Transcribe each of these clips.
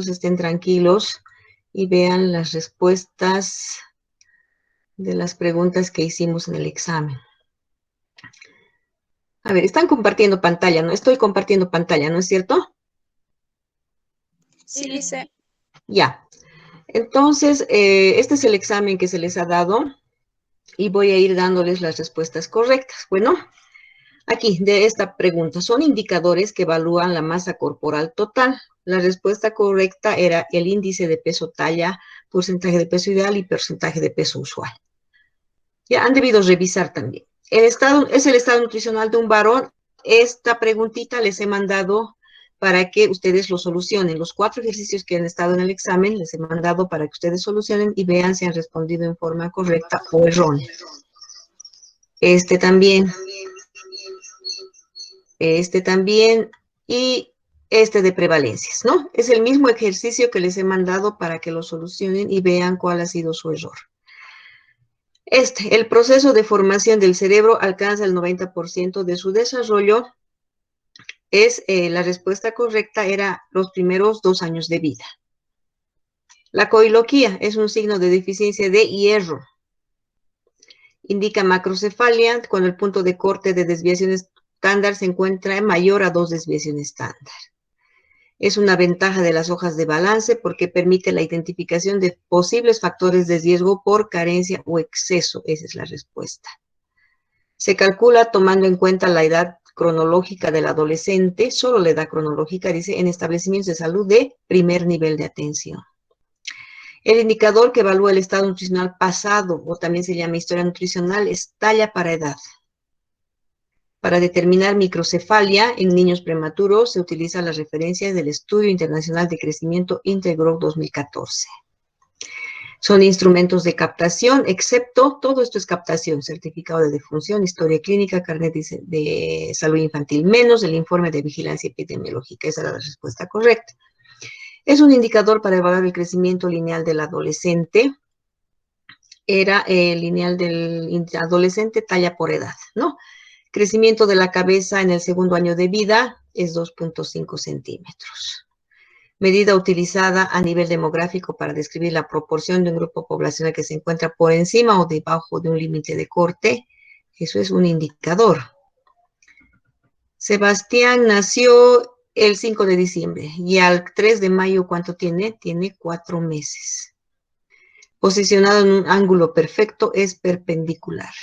estén tranquilos y vean las respuestas de las preguntas que hicimos en el examen. A ver, están compartiendo pantalla, ¿no? Estoy compartiendo pantalla, ¿no es cierto? Sí, sí. Ya. Entonces, este es el examen que se les ha dado y voy a ir dándoles las respuestas correctas. Bueno, aquí, de esta pregunta, son indicadores que evalúan la masa corporal total. La respuesta correcta era el índice de peso talla, porcentaje de peso ideal y porcentaje de peso usual. Ya han debido revisar también. Es el estado nutricional de un varón. Esta preguntita les he mandado para que ustedes lo solucionen. Los 4 ejercicios que han estado en el examen les he mandado para que ustedes solucionen y vean si han respondido en forma correcta o errónea. Este también y este de prevalencias, ¿no? Es el mismo ejercicio que les he mandado para que lo solucionen y vean cuál ha sido su error. El proceso de formación del cerebro alcanza el 90% de su desarrollo. La respuesta correcta era los primeros 2 años de vida. La coiloquía es un signo de deficiencia de hierro. Indica macrocefalia cuando el punto de corte de desviación estándar se encuentra mayor a 2 desviaciones estándar. Es una ventaja de las hojas de balance porque permite la identificación de posibles factores de riesgo por carencia o exceso. Esa es la respuesta. Se calcula tomando en cuenta la edad cronológica del adolescente, solo la edad cronológica, dice, en establecimientos de salud de primer nivel de atención. El indicador que evalúa el estado nutricional pasado, o también se llama historia nutricional, es talla para edad. Para determinar microcefalia en niños prematuros se utiliza la referencia del Estudio Internacional de Crecimiento Integro 2014. Son instrumentos de captación, excepto, todo esto es captación, certificado de defunción, historia clínica, carnet de salud infantil, menos el informe de vigilancia epidemiológica. Esa era la respuesta correcta. Es un indicador para evaluar el crecimiento lineal del adolescente. Era el lineal del adolescente talla por edad, ¿no? Crecimiento de la cabeza en el segundo año de vida es 2.5 centímetros. Medida utilizada a nivel demográfico para describir la proporción de un grupo poblacional que se encuentra por encima o debajo de un límite de corte. Eso es un indicador. Sebastián nació el 5 de diciembre y al 3 de mayo, ¿cuánto tiene? Tiene 4 meses. Posicionado en un ángulo perfecto, es perpendicular.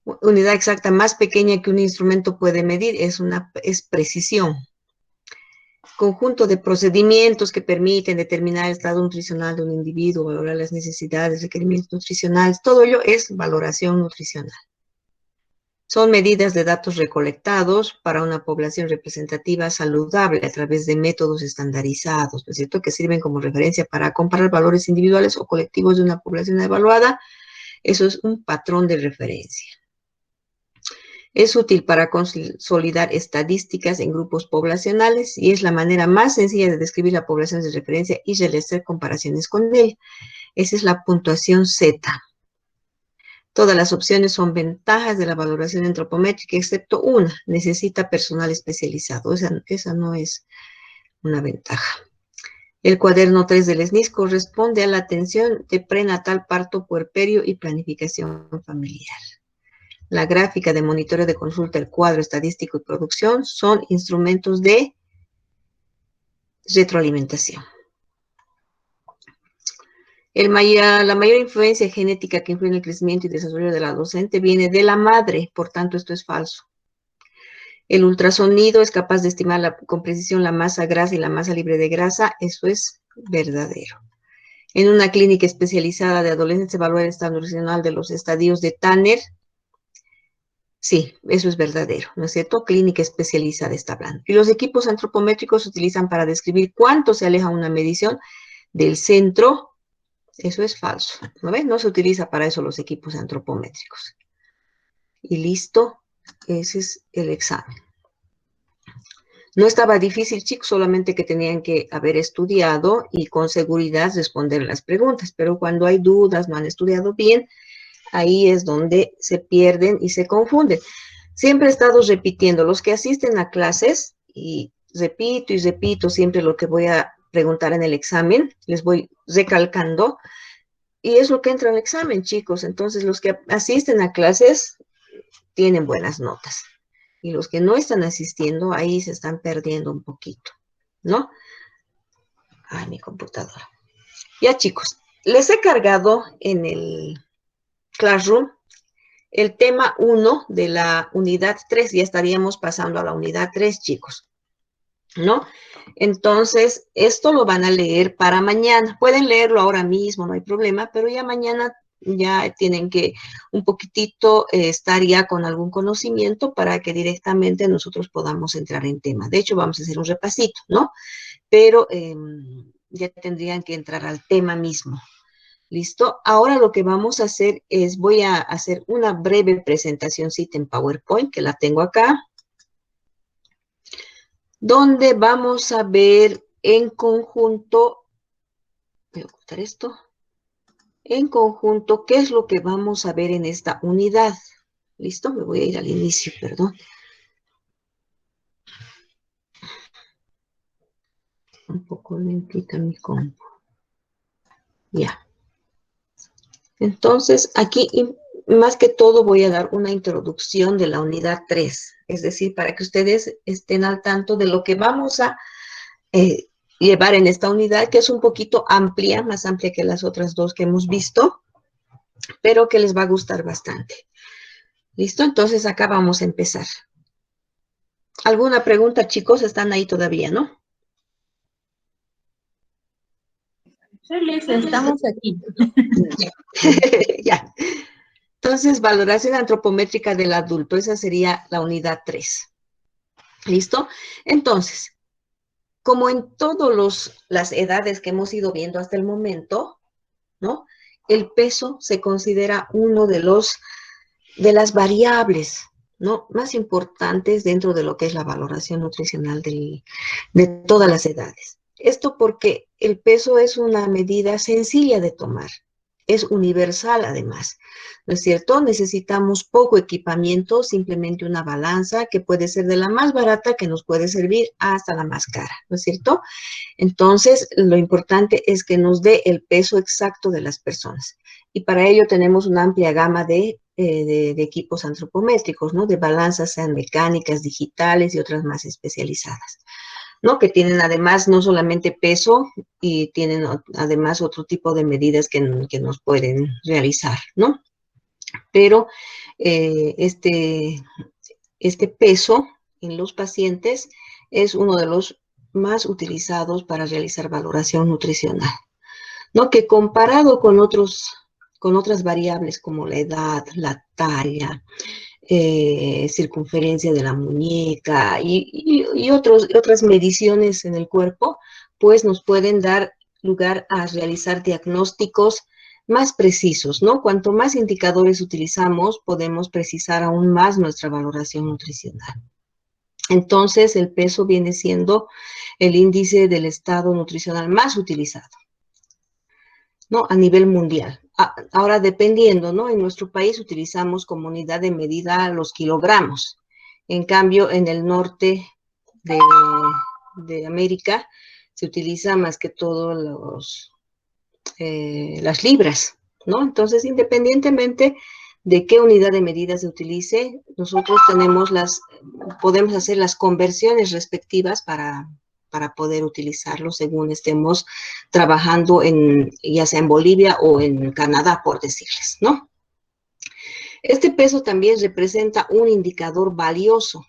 Unidad exacta más pequeña que un instrumento puede medir es precisión. Conjunto de procedimientos que permiten determinar el estado nutricional de un individuo, valorar las necesidades, requerimientos nutricionales, todo ello es valoración nutricional. Son medidas de datos recolectados para una población representativa saludable a través de métodos estandarizados, ¿no es cierto?, que sirven como referencia para comparar valores individuales o colectivos de una población evaluada. Eso es un patrón de referencia. Es útil para consolidar estadísticas en grupos poblacionales y es la manera más sencilla de describir la población de referencia y realizar comparaciones con ella. Esa es la puntuación Z. Todas las opciones son ventajas de la valoración antropométrica, excepto una, necesita personal especializado. Esa no es una ventaja. El cuaderno 3 del SNIS corresponde a la atención de prenatal, parto, puerperio y planificación familiar. La gráfica de monitoreo de consulta, el cuadro estadístico y producción son instrumentos de retroalimentación. La mayor influencia genética que influye en el crecimiento y desarrollo del adolescente viene de la madre, por tanto esto es falso. El ultrasonido es capaz de estimar con precisión la masa grasa y la masa libre de grasa, eso es verdadero. En una clínica especializada de adolescentes se evalúa el estado nutricional de los estadios de Tanner. Sí, eso es verdadero, ¿no es cierto? Clínica especializada está hablando. Y los equipos antropométricos se utilizan para describir cuánto se aleja una medición del centro. Eso es falso, ¿no ven? No se utiliza para eso los equipos antropométricos. Y listo, ese es el examen. No estaba difícil, chicos, solamente que tenían que haber estudiado y con seguridad responder las preguntas. Pero cuando hay dudas, no han estudiado bien, ahí es donde se pierden y se confunden. Siempre he estado repitiendo, los que asisten a clases, y repito siempre lo que voy a preguntar en el examen, les voy recalcando, y es lo que entra en el examen, chicos. Entonces, los que asisten a clases tienen buenas notas, y los que no están asistiendo, ahí se están perdiendo un poquito, ¿no? Ay, mi computadora. Ya, chicos, les he cargado en el Classroom el tema 1 de la unidad 3. Ya estaríamos pasando a la unidad 3, chicos, ¿no? Entonces, esto lo van a leer para mañana. Pueden leerlo ahora mismo, no hay problema, pero ya mañana ya tienen que un poquitito estar ya con algún conocimiento para que directamente nosotros podamos entrar en tema. De hecho, vamos a hacer un repasito, ¿no? Pero ya tendrían que entrar al tema mismo. ¿Listo? Ahora lo que vamos a hacer es, voy a hacer una breve presentacióncita en PowerPoint, que la tengo acá, donde vamos a ver en conjunto, voy a ocultar esto, en conjunto, qué es lo que vamos a ver en esta unidad. ¿Listo? Me voy a ir al inicio, perdón. Un poco lentita mi compu. Ya. Entonces, aquí más que todo voy a dar una introducción de la unidad 3, es decir, para que ustedes estén al tanto de lo que vamos a llevar en esta unidad, que es un poquito amplia, más amplia que las otras dos que hemos visto, pero que les va a gustar bastante. ¿Listo? Entonces acá vamos a empezar. ¿Alguna pregunta, chicos? Están ahí todavía, ¿no? Sí, Liz, estamos aquí. Ya. Entonces, valoración antropométrica del adulto. Esa sería la unidad 3. ¿Listo? Entonces, como en todas las edades que hemos ido viendo hasta el momento, ¿no? El peso se considera uno de las variables, ¿no? Más importantes dentro de lo que es la valoración nutricional de todas las edades. Esto porque el peso es una medida sencilla de tomar, es universal además, ¿no es cierto? Necesitamos poco equipamiento, simplemente una balanza que puede ser de la más barata que nos puede servir hasta la más cara, ¿no es cierto? Entonces, lo importante es que nos dé el peso exacto de las personas. Y para ello tenemos una amplia gama de equipos antropométricos, ¿no? De balanzas, sean mecánicas, digitales y otras más especializadas, ¿no? Que tienen además no solamente peso y tienen además otro tipo de medidas que nos pueden realizar, ¿no? Pero este peso en los pacientes es uno de los más utilizados para realizar valoración nutricional, ¿no? Que comparado con otras variables como la edad, la talla, circunferencia de la muñeca y otras mediciones en el cuerpo, pues nos pueden dar lugar a realizar diagnósticos más precisos, ¿no? Cuanto más indicadores utilizamos, podemos precisar aún más nuestra valoración nutricional. Entonces, el peso viene siendo el índice del estado nutricional más utilizado, ¿no? A nivel mundial. Ahora, dependiendo, ¿no? En nuestro país utilizamos como unidad de medida los kilogramos. En cambio, en el norte de América se utiliza más que todo las libras, ¿no? Entonces, independientemente de qué unidad de medida se utilice, nosotros podemos hacer las conversiones respectivas para poder utilizarlo según estemos trabajando ya sea en Bolivia o en Canadá, por decirles, ¿no? Este peso también representa un indicador valioso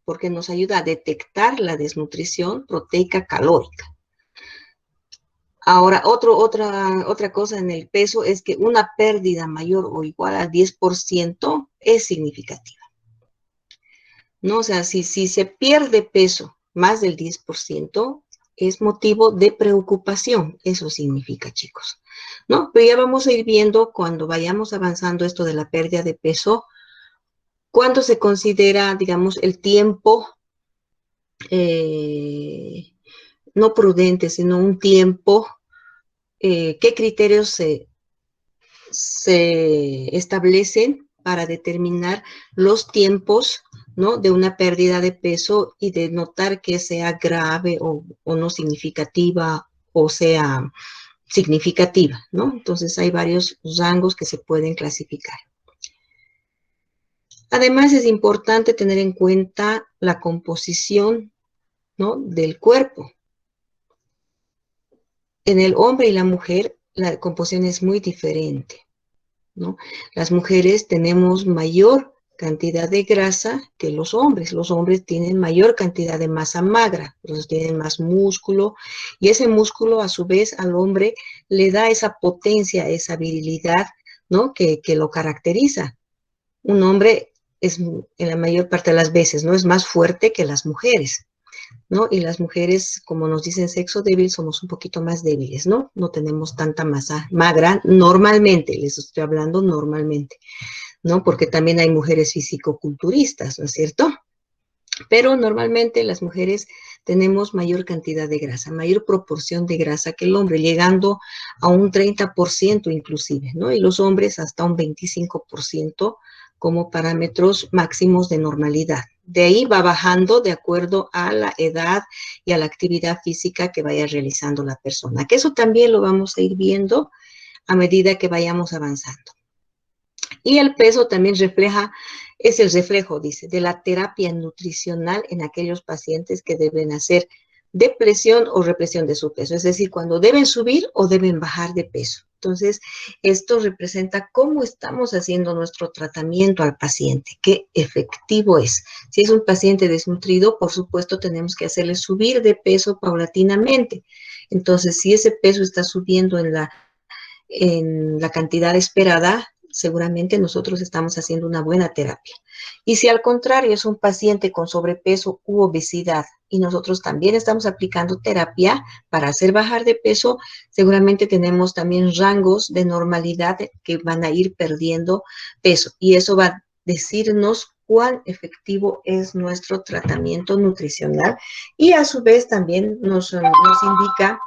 porque nos ayuda a detectar la desnutrición proteica calórica. Ahora, otra cosa en el peso es que una pérdida mayor o igual al 10% es significativa, ¿no? O sea, si se pierde peso más del 10%, es motivo de preocupación, eso significa, chicos, ¿no? Pero ya vamos a ir viendo cuando vayamos avanzando esto de la pérdida de peso, cuándo se considera, digamos, el tiempo no prudente, sino un tiempo, qué criterios se establecen para determinar los tiempos ¿no? De una pérdida de peso y de notar que sea grave o no significativa o sea significativa, ¿no? Entonces hay varios rangos que se pueden clasificar. Además es importante tener en cuenta la composición, ¿no? Del cuerpo. En el hombre y la mujer la composición es muy diferente, ¿no? Las mujeres tenemos mayor cantidad de grasa que los hombres. Los hombres tienen mayor cantidad de masa magra, los tienen más músculo, y ese músculo a su vez al hombre le da esa potencia, esa virilidad, ¿no? Que lo caracteriza. Un hombre es en la mayor parte de las veces, ¿no? Es más fuerte que las mujeres, ¿no? Y las mujeres, como nos dicen sexo débil, somos un poquito más débiles, ¿no? No tenemos tanta masa magra normalmente, les estoy hablando normalmente, ¿no? Porque también hay mujeres fisicoculturistas, ¿no es cierto? Pero normalmente las mujeres tenemos mayor cantidad de grasa, mayor proporción de grasa que el hombre, llegando a un 30% inclusive, ¿no? Y los hombres hasta un 25% como parámetros máximos de normalidad. De ahí va bajando de acuerdo a la edad y a la actividad física que vaya realizando la persona, que eso también lo vamos a ir viendo a medida que vayamos avanzando. Y el peso también refleja, es el reflejo, dice, de la terapia nutricional en aquellos pacientes que deben hacer depresión o represión de su peso, es decir, cuando deben subir o deben bajar de peso. Entonces, esto representa cómo estamos haciendo nuestro tratamiento al paciente, qué efectivo es. Si es un paciente desnutrido, por supuesto, tenemos que hacerle subir de peso paulatinamente. Entonces, si ese peso está subiendo en la cantidad esperada, seguramente nosotros estamos haciendo una buena terapia. Y si al contrario es un paciente con sobrepeso u obesidad y nosotros también estamos aplicando terapia para hacer bajar de peso, seguramente tenemos también rangos de normalidad que van a ir perdiendo peso. Y eso va a decirnos cuán efectivo es nuestro tratamiento nutricional y a su vez también nos indica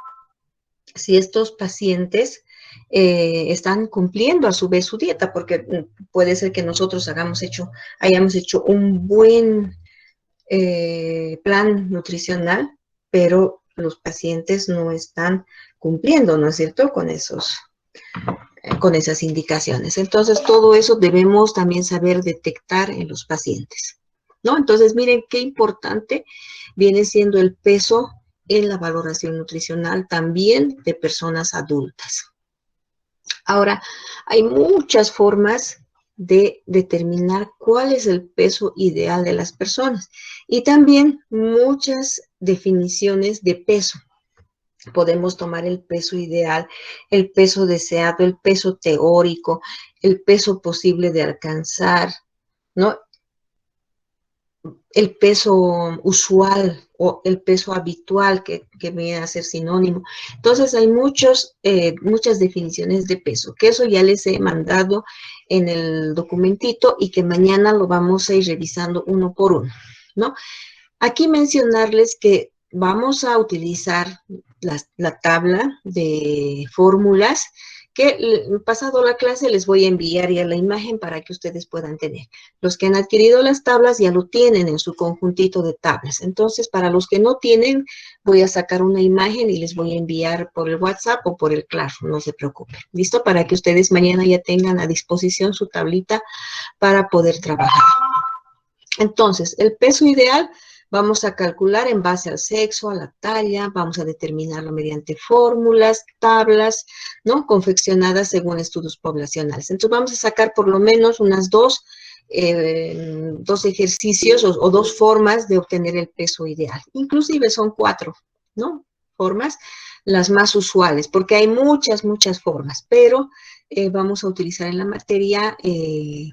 si estos pacientes están cumpliendo a su vez su dieta, porque puede ser que nosotros hayamos hecho un buen plan nutricional, pero los pacientes no están cumpliendo, ¿no es cierto?, con esas indicaciones. Entonces, todo eso debemos también saber detectar en los pacientes, ¿no? Entonces, miren qué importante viene siendo el peso en la valoración nutricional también de personas adultas. Ahora, hay muchas formas de determinar cuál es el peso ideal de las personas y también muchas definiciones de peso. Podemos tomar el peso ideal, el peso deseado, el peso teórico, el peso posible de alcanzar, ¿no? El peso usual o el peso habitual que viene a ser sinónimo. Entonces hay muchas definiciones de peso, que eso ya les he mandado en el documentito y que mañana lo vamos a ir revisando uno por uno, ¿no? Aquí mencionarles que vamos a utilizar la tabla de fórmulas que pasado la clase les voy a enviar ya la imagen para que ustedes puedan tener. Los que han adquirido las tablas ya lo tienen en su conjuntito de tablas. Entonces, para los que no tienen, voy a sacar una imagen y les voy a enviar por el WhatsApp o por el Classroom, no se preocupen. ¿Listo? Para que ustedes mañana ya tengan a disposición su tablita para poder trabajar. Entonces, el peso ideal vamos a calcular en base al sexo, a la talla, vamos a determinarlo mediante fórmulas, tablas, ¿no? Confeccionadas según estudios poblacionales. Entonces, vamos a sacar por lo menos unas dos ejercicios o dos formas de obtener el peso ideal. Inclusive son 4, ¿no? Formas, las más usuales, porque hay muchas formas, pero vamos a utilizar en la materia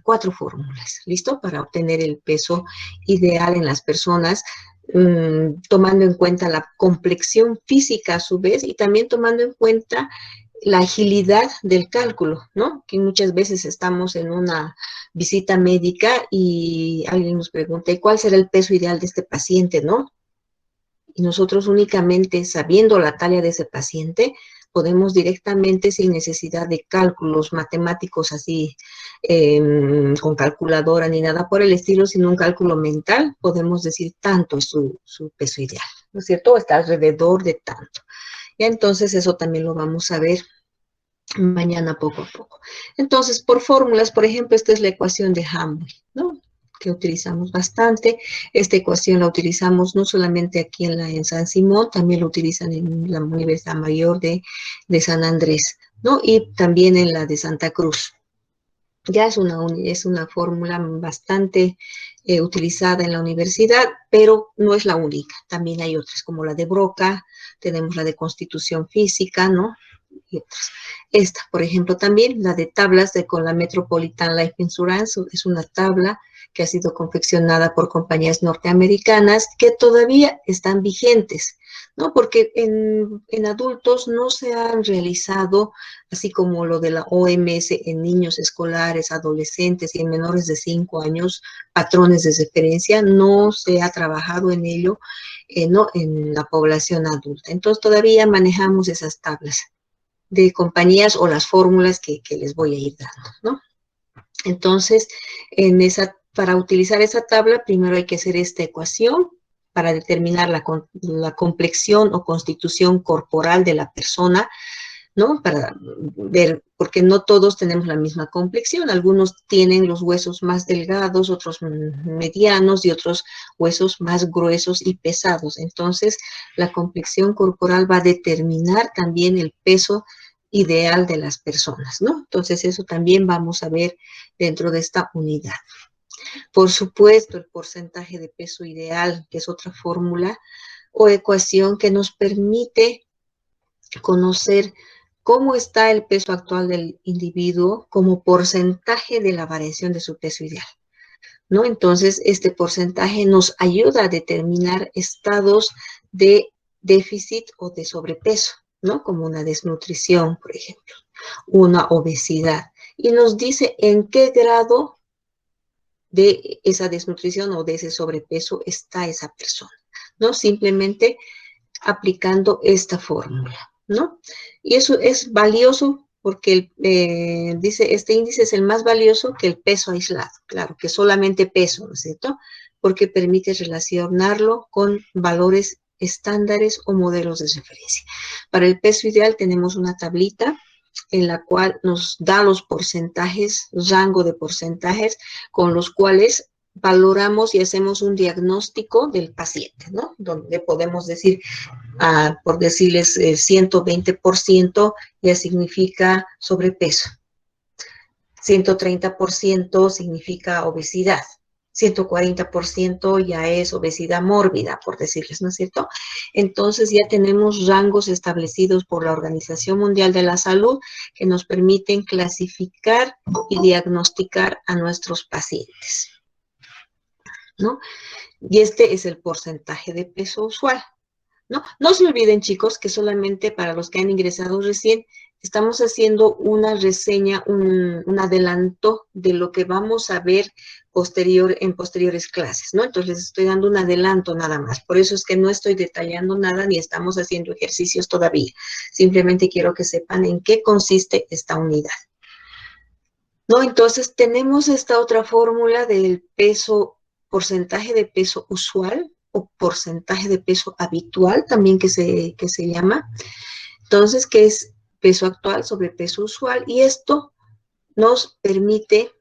4 fórmulas, ¿listo? Para obtener el peso ideal en las personas, tomando en cuenta la complexión física a su vez y también tomando en cuenta la agilidad del cálculo, ¿no? Que muchas veces estamos en una visita médica y alguien nos pregunta, ¿y cuál será el peso ideal de este paciente, no? Y nosotros únicamente sabiendo la talla de ese paciente, podemos directamente, sin necesidad de cálculos matemáticos así, con calculadora ni nada por el estilo, sino un cálculo mental, podemos decir tanto es su peso ideal, ¿no es cierto? Está alrededor de tanto. Ya entonces eso también lo vamos a ver mañana poco a poco. Entonces, por fórmulas, por ejemplo, esta es la ecuación de Hamel, ¿no? Que utilizamos bastante. Esta ecuación la utilizamos no solamente aquí en San Simón, también lo utilizan en la Universidad Mayor de San Andrés, ¿no? Y también en la de Santa Cruz. Ya es una fórmula bastante utilizada en la universidad, pero no es la única. También hay otras, como la de Broca, tenemos la de Constitución Física, ¿no? Y otras. Esta, por ejemplo, también la de tablas con la Metropolitan Life Insurance, es una tabla que ha sido confeccionada por compañías norteamericanas que todavía están vigentes, ¿no? Porque en adultos no se han realizado, así como lo de la OMS en niños escolares, adolescentes y en menores de 5 años, patrones de referencia, no se ha trabajado en ello, ¿no? En la población adulta. Entonces todavía manejamos esas tablas de compañías o las fórmulas que les voy a ir dando, ¿no? Entonces, para utilizar esa tabla, primero hay que hacer esta ecuación para determinar la complexión o constitución corporal de la persona, ¿no? Para ver, porque no todos tenemos la misma complexión. Algunos tienen los huesos más delgados, otros medianos y otros huesos más gruesos y pesados. Entonces, la complexión corporal va a determinar también el peso ideal de las personas, ¿no? Entonces, eso también vamos a ver dentro de esta unidad. Por supuesto, el porcentaje de peso ideal, que es otra fórmula o ecuación que nos permite conocer cómo está el peso actual del individuo como porcentaje de la variación de su peso ideal, ¿no? Entonces, este porcentaje nos ayuda a determinar estados de déficit o de sobrepeso, ¿no? Como una desnutrición, por ejemplo, una obesidad. Y nos dice en qué grado de esa desnutrición o de ese sobrepeso está esa persona, ¿no? Simplemente aplicando esta fórmula, ¿no? Y eso es valioso porque dice, este índice es el más valioso que el peso aislado, claro, que solamente peso, ¿no es cierto? Porque permite relacionarlo con valores estándares o modelos de referencia. Para el peso ideal tenemos una tablita en la cual nos da los porcentajes, rango de porcentajes con los cuales valoramos y hacemos un diagnóstico del paciente, ¿no? Donde podemos decir, por decirles, 120% ya significa sobrepeso, 130% significa obesidad, 140% ya es obesidad mórbida, por decirles, ¿no es cierto? Entonces ya tenemos rangos establecidos por la Organización Mundial de la Salud que nos permiten clasificar y diagnosticar a nuestros pacientes, ¿no? Y este es el porcentaje de peso usual, ¿no? No se olviden, chicos, que solamente para los que han ingresado recién, estamos haciendo una reseña, un adelanto de lo que vamos a ver en posteriores clases, ¿no? Entonces les estoy dando un adelanto nada más. Por eso es que no estoy detallando nada ni estamos haciendo ejercicios todavía. Simplemente quiero que sepan en qué consiste esta unidad, ¿no? Entonces tenemos esta otra fórmula del peso, porcentaje de peso usual, o porcentaje de peso habitual, también que se llama. Entonces, que es peso actual sobre peso usual, y esto nos permite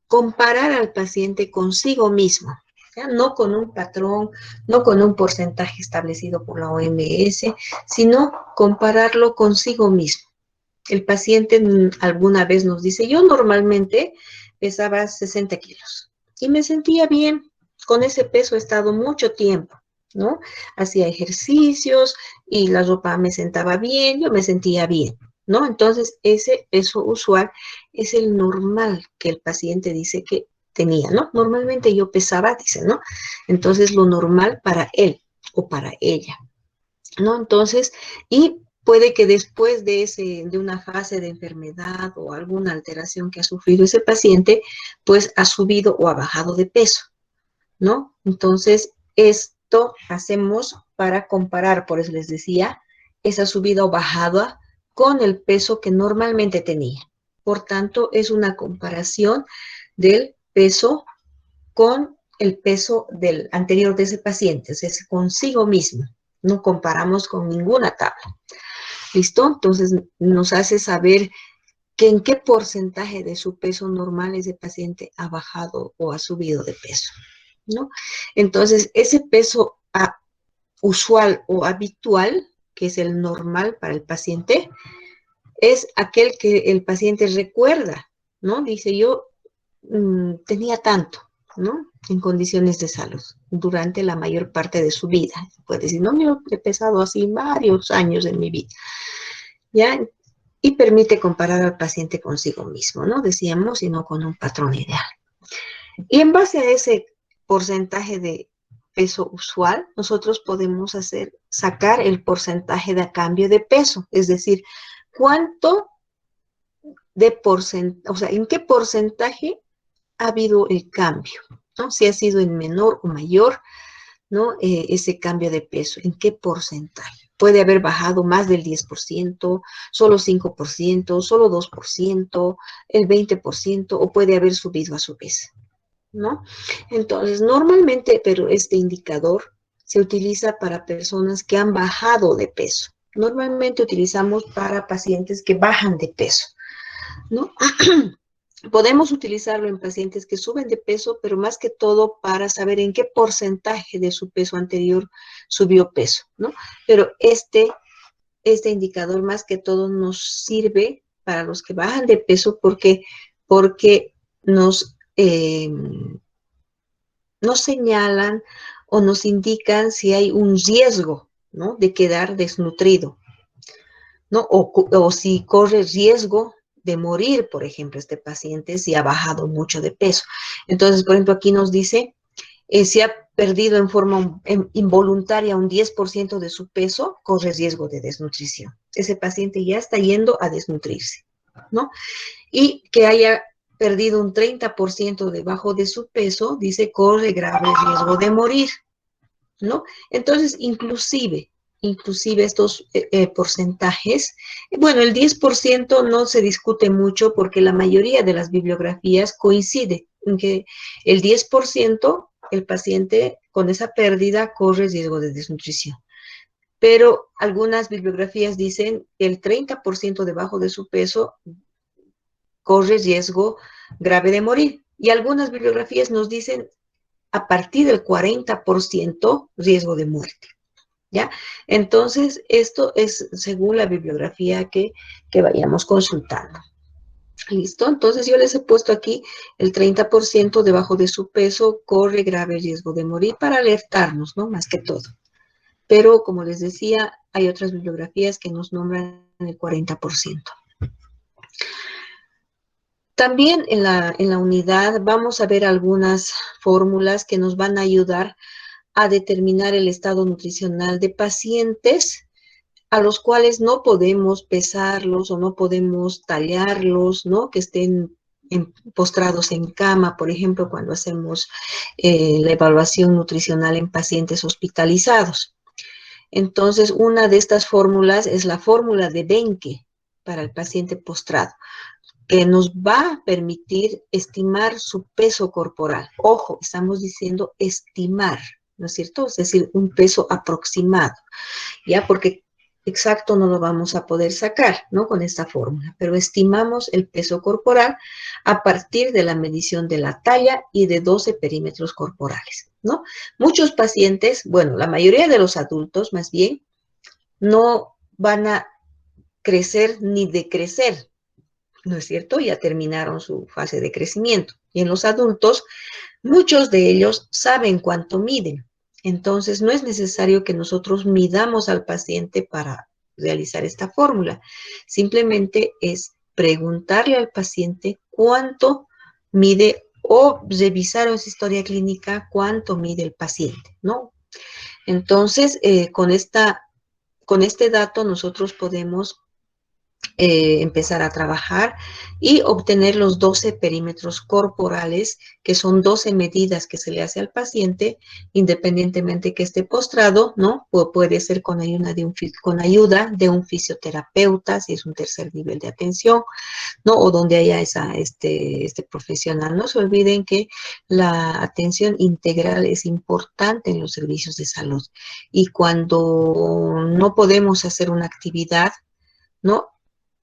comparar al paciente consigo mismo, ¿ya? No con un patrón, no con un porcentaje establecido por la OMS, sino compararlo consigo mismo. El paciente alguna vez nos dice, yo normalmente pesaba 60 kilos y me sentía bien. Con ese peso he estado mucho tiempo, ¿no? Hacía ejercicios y la ropa me sentaba bien, yo me sentía bien, ¿no? Entonces, ese peso usual es el normal que el paciente dice que tenía, ¿no? Normalmente yo pesaba, dice, ¿no? Entonces, lo normal para él o para ella, ¿no? Entonces, y puede que después de una fase de enfermedad o alguna alteración que ha sufrido ese paciente, pues ha subido o ha bajado de peso, ¿no? Entonces, esto hacemos para comparar, por eso les decía, esa subida o bajada con el peso que normalmente tenía. Por tanto, es una comparación del peso con el peso del anterior de ese paciente, es consigo mismo. No comparamos con ninguna tabla. ¿Listo? Entonces nos hace saber que en qué porcentaje de su peso normal ese paciente ha bajado o ha subido de peso, ¿no? Entonces, ese peso usual o habitual, que es el normal para el paciente, es aquel que el paciente recuerda, ¿no? Dice, yo tenía tanto, ¿no? En condiciones de salud durante la mayor parte de su vida. Puede decir, no, yo he pesado así varios años en mi vida, ¿ya? Y permite comparar al paciente consigo mismo, ¿no? Decíamos, y no con un patrón ideal. Y en base a ese porcentaje de peso usual, nosotros podemos sacar el porcentaje de cambio de peso, es decir, cuánto de porcentaje, o sea, en qué porcentaje ha habido el cambio, ¿no? Si ha sido en menor o mayor, ¿no? Ese cambio de peso, ¿en qué porcentaje? Puede haber bajado más del 10%, solo 5%, solo 2%, el 20%, o puede haber subido a su vez, ¿no? Entonces, normalmente, pero este indicador se utiliza para personas que han bajado de peso. Normalmente utilizamos para pacientes que bajan de peso, ¿no? Podemos utilizarlo en pacientes que suben de peso, pero más que todo para saber en qué porcentaje de su peso anterior subió peso, ¿no? Pero este indicador más que todo nos sirve para los que bajan de peso porque nos señalan o nos indican si hay un riesgo, ¿no? De quedar desnutrido, ¿no? O si corre riesgo de morir, por ejemplo, este paciente si ha bajado mucho de peso. Entonces, por ejemplo, aquí nos dice, si ha perdido en forma involuntaria un 10% de su peso, corre riesgo de desnutrición. Ese paciente ya está yendo a desnutrirse, ¿no? Y que haya perdido un 30% debajo de su peso, dice, corre grave riesgo de morir, ¿no? Entonces, inclusive estos porcentajes, bueno, el 10% no se discute mucho porque la mayoría de las bibliografías coincide en que el 10% el paciente con esa pérdida corre riesgo de desnutrición. Pero algunas bibliografías dicen que el 30% debajo de su peso corre riesgo grave de morir. Y algunas bibliografías nos dicen a partir del 40% riesgo de muerte, ¿ya? Entonces, esto es según la bibliografía que vayamos consultando. ¿Listo? Entonces, yo les he puesto aquí el 30% debajo de su peso corre grave riesgo de morir para alertarnos, ¿no? Más que todo. Pero, como les decía, hay otras bibliografías que nos nombran el 40%. También en la unidad vamos a ver algunas fórmulas que nos van a ayudar a determinar el estado nutricional de pacientes a los cuales no podemos pesarlos o no podemos tallarlos, ¿no? Que estén postrados en cama, por ejemplo, cuando hacemos la evaluación nutricional en pacientes hospitalizados. Entonces, una de estas fórmulas es la fórmula de Benke para el paciente postrado, que nos va a permitir estimar su peso corporal. Ojo, estamos diciendo estimar, ¿no es cierto? Es decir, un peso aproximado, ¿ya? Porque exacto no lo vamos a poder sacar, ¿no? Con esta fórmula, pero estimamos el peso corporal a partir de la medición de la talla y de 12 perímetros corporales, ¿no? Muchos pacientes, bueno, la mayoría de los adultos más bien, no van a crecer ni decrecer, ¿no es cierto? Ya terminaron su fase de crecimiento. Y en los adultos, muchos de ellos saben cuánto miden. Entonces, no es necesario que nosotros midamos al paciente para realizar esta fórmula. Simplemente es preguntarle al paciente cuánto mide o revisar en su historia clínica cuánto mide el paciente, ¿no? Entonces, con este dato nosotros podemos empezar a trabajar y obtener los 12 perímetros corporales, que son 12 medidas que se le hace al paciente, independientemente que esté postrado, ¿no? Puede ser con ayuda de un fisioterapeuta, si es un tercer nivel de atención, ¿no? O donde haya este profesional. No se olviden que la atención integral es importante en los servicios de salud. Y cuando no podemos hacer una actividad, ¿no?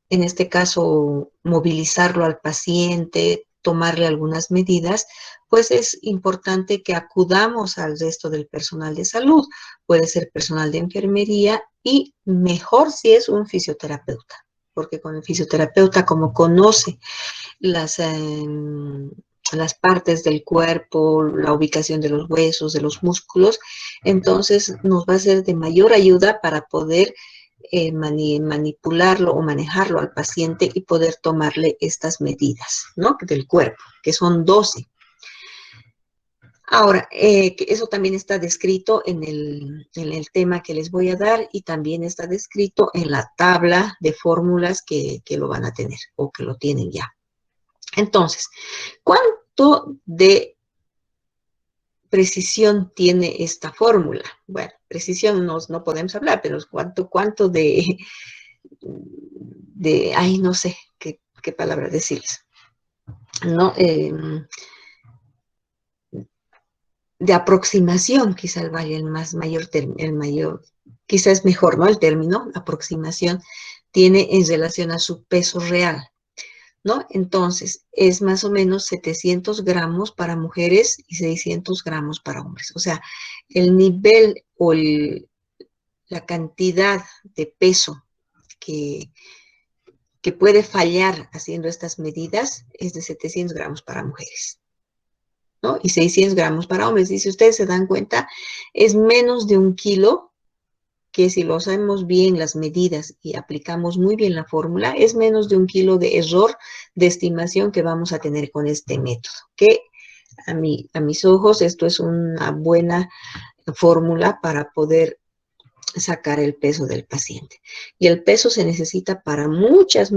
En este caso, movilizarlo al paciente, tomarle algunas medidas, pues es importante que acudamos al resto del personal de salud. Puede ser personal de enfermería y mejor si es un fisioterapeuta, porque con el fisioterapeuta, como conoce las partes del cuerpo, la ubicación de los huesos, de los músculos, entonces nos va a ser de mayor ayuda para poder manipularlo o manejarlo al paciente y poder tomarle estas medidas, ¿no? Del cuerpo, que son 12. Ahora, eso también está descrito en el tema que les voy a dar y también está descrito en la tabla de fórmulas que lo van a tener o que lo tienen ya. Entonces, ¿cuánto de precisión tiene esta fórmula? Bueno, precisión no podemos hablar, pero ¿cuánto ay, no sé qué palabra decirles, ¿no? De aproximación, quizás vaya el mayor, quizás es mejor, ¿no? El término aproximación tiene en relación a su peso real, ¿no? Entonces, es más o menos 700 gramos para mujeres y 600 gramos para hombres. O sea, el nivel o la cantidad de peso que puede fallar haciendo estas medidas es de 700 gramos para mujeres, ¿no? Y 600 gramos para hombres. Y si ustedes se dan cuenta, es menos de 1 kilo, que si lo hacemos bien las medidas y aplicamos muy bien la fórmula, es menos de 1 kilo de error de estimación que vamos a tener con este método, que a mis ojos esto es una buena fórmula para poder sacar el peso del paciente. Y el peso se necesita para muchas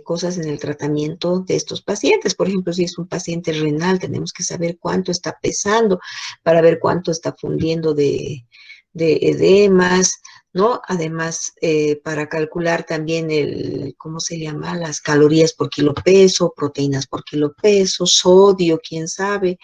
cosas en el tratamiento de estos pacientes. Por ejemplo, si es un paciente renal, tenemos que saber cuánto está pesando para ver cuánto está fundiendo de edemas, ¿no? Además, para calcular también ¿cómo se llama? Las calorías por kilo peso, proteínas por kilo peso, sodio, quién sabe,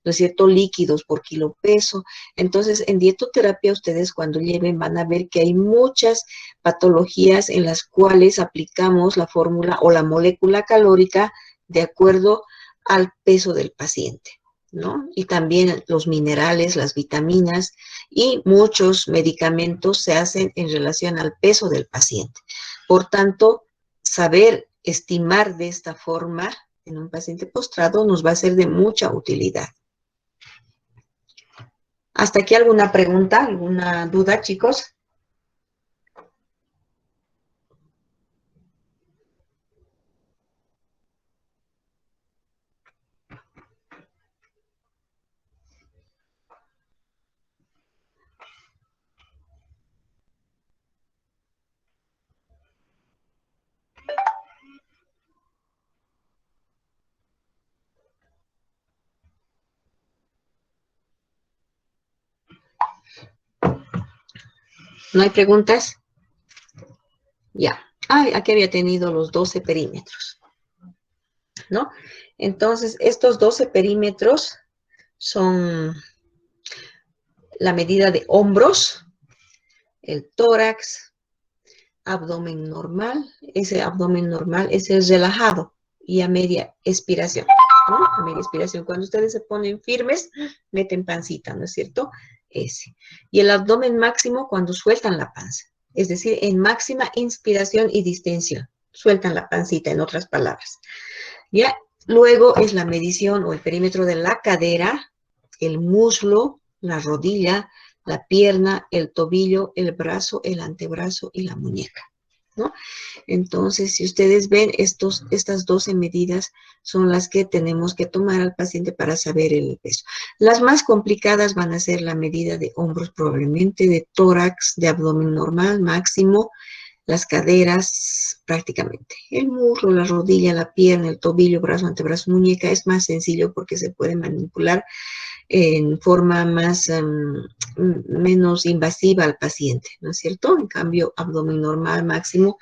¿no es cierto? Líquidos por kilo peso. Entonces, en dietoterapia ustedes cuando lleven van a ver que hay muchas patologías en las cuales aplicamos la fórmula o la molécula calórica de acuerdo al peso del paciente, ¿no? Y también los minerales, las vitaminas y muchos medicamentos se hacen en relación al peso del paciente. Por tanto, saber estimar de esta forma en un paciente postrado nos va a ser de mucha utilidad. ¿Hasta aquí alguna pregunta, alguna duda, chicos? ¿No hay preguntas? Ya. Ah, aquí había tenido los 12 perímetros, ¿no? Entonces, estos 12 perímetros son la medida de hombros, el tórax, abdomen normal. Ese abdomen normal es el relajado y a media expiración, ¿no? A media expiración. Cuando ustedes se ponen firmes, meten pancita, ¿no es cierto? Ese. Y el abdomen máximo cuando sueltan la panza. Es decir, en máxima inspiración y distensión. Sueltan la pancita, en otras palabras. ¿Ya? Luego es la medición o el perímetro de la cadera, el muslo, la rodilla, la pierna, el tobillo, el brazo, el antebrazo y la muñeca, ¿no? Entonces, si ustedes ven, estas 12 medidas son las que tenemos que tomar al paciente para saber el peso. Las más complicadas van a ser la medida de hombros probablemente, de tórax, de abdomen normal máximo, las caderas prácticamente. El muslo, la rodilla, la pierna, el tobillo, brazo, antebrazo, muñeca es más sencillo porque se puede manipular en forma más, menos invasiva al paciente, ¿no es cierto? En cambio, abdomen normal máximo,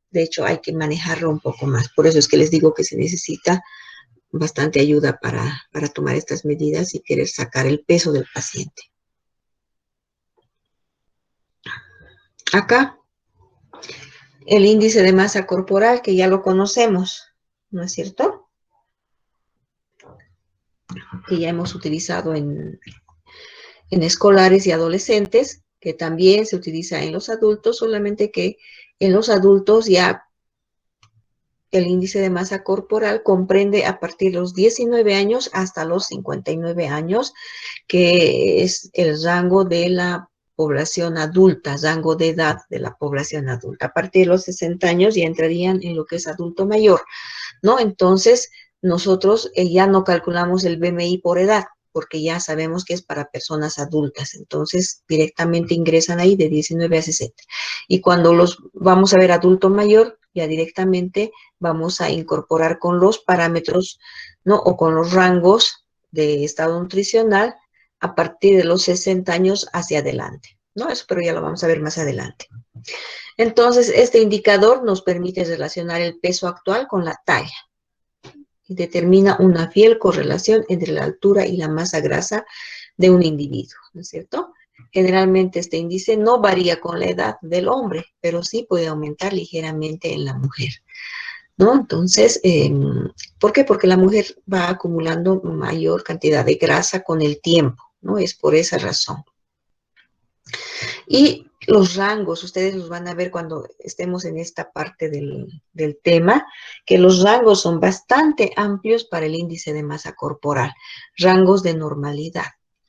de hecho hay que manejarlo un poco más. Por eso es que les digo que se necesita bastante ayuda para tomar estas medidas y querer sacar el peso del paciente. Acá, el índice de masa corporal, que ya lo conocemos, ¿no es cierto? Que ya hemos utilizado en escolares y adolescentes, que también se utiliza en los adultos, solamente que en los adultos ya el índice de masa corporal comprende a partir de los 19 años hasta los 59 años, que es el rango de la población adulta, rango de edad de la población adulta. A partir de los 60 años ya entrarían en lo que es adulto mayor, ¿no? Entonces, nosotros ya no calculamos el BMI por edad, porque ya sabemos que es para personas adultas. Entonces, directamente ingresan ahí de 19 a 60. Y cuando los vamos a ver adulto mayor, ya directamente vamos a incorporar con los parámetros, ¿no? O con los rangos de estado nutricional a partir de los 60 años hacia adelante, ¿no? Eso, pero ya lo vamos a ver más adelante. Entonces, este indicador nos permite relacionar el peso actual con la talla y determina una fiel correlación entre la altura y la masa grasa de un individuo, ¿no es cierto? Generalmente este índice no varía con la edad del hombre, pero sí puede aumentar ligeramente en la mujer, ¿no? Entonces, ¿por qué? Porque la mujer va acumulando mayor cantidad de grasa con el tiempo, ¿no? Es por esa razón. Y los rangos, ustedes los van a ver cuando estemos en esta parte del tema, que los rangos son bastante amplios para el índice de masa corporal, rangos de normalidad,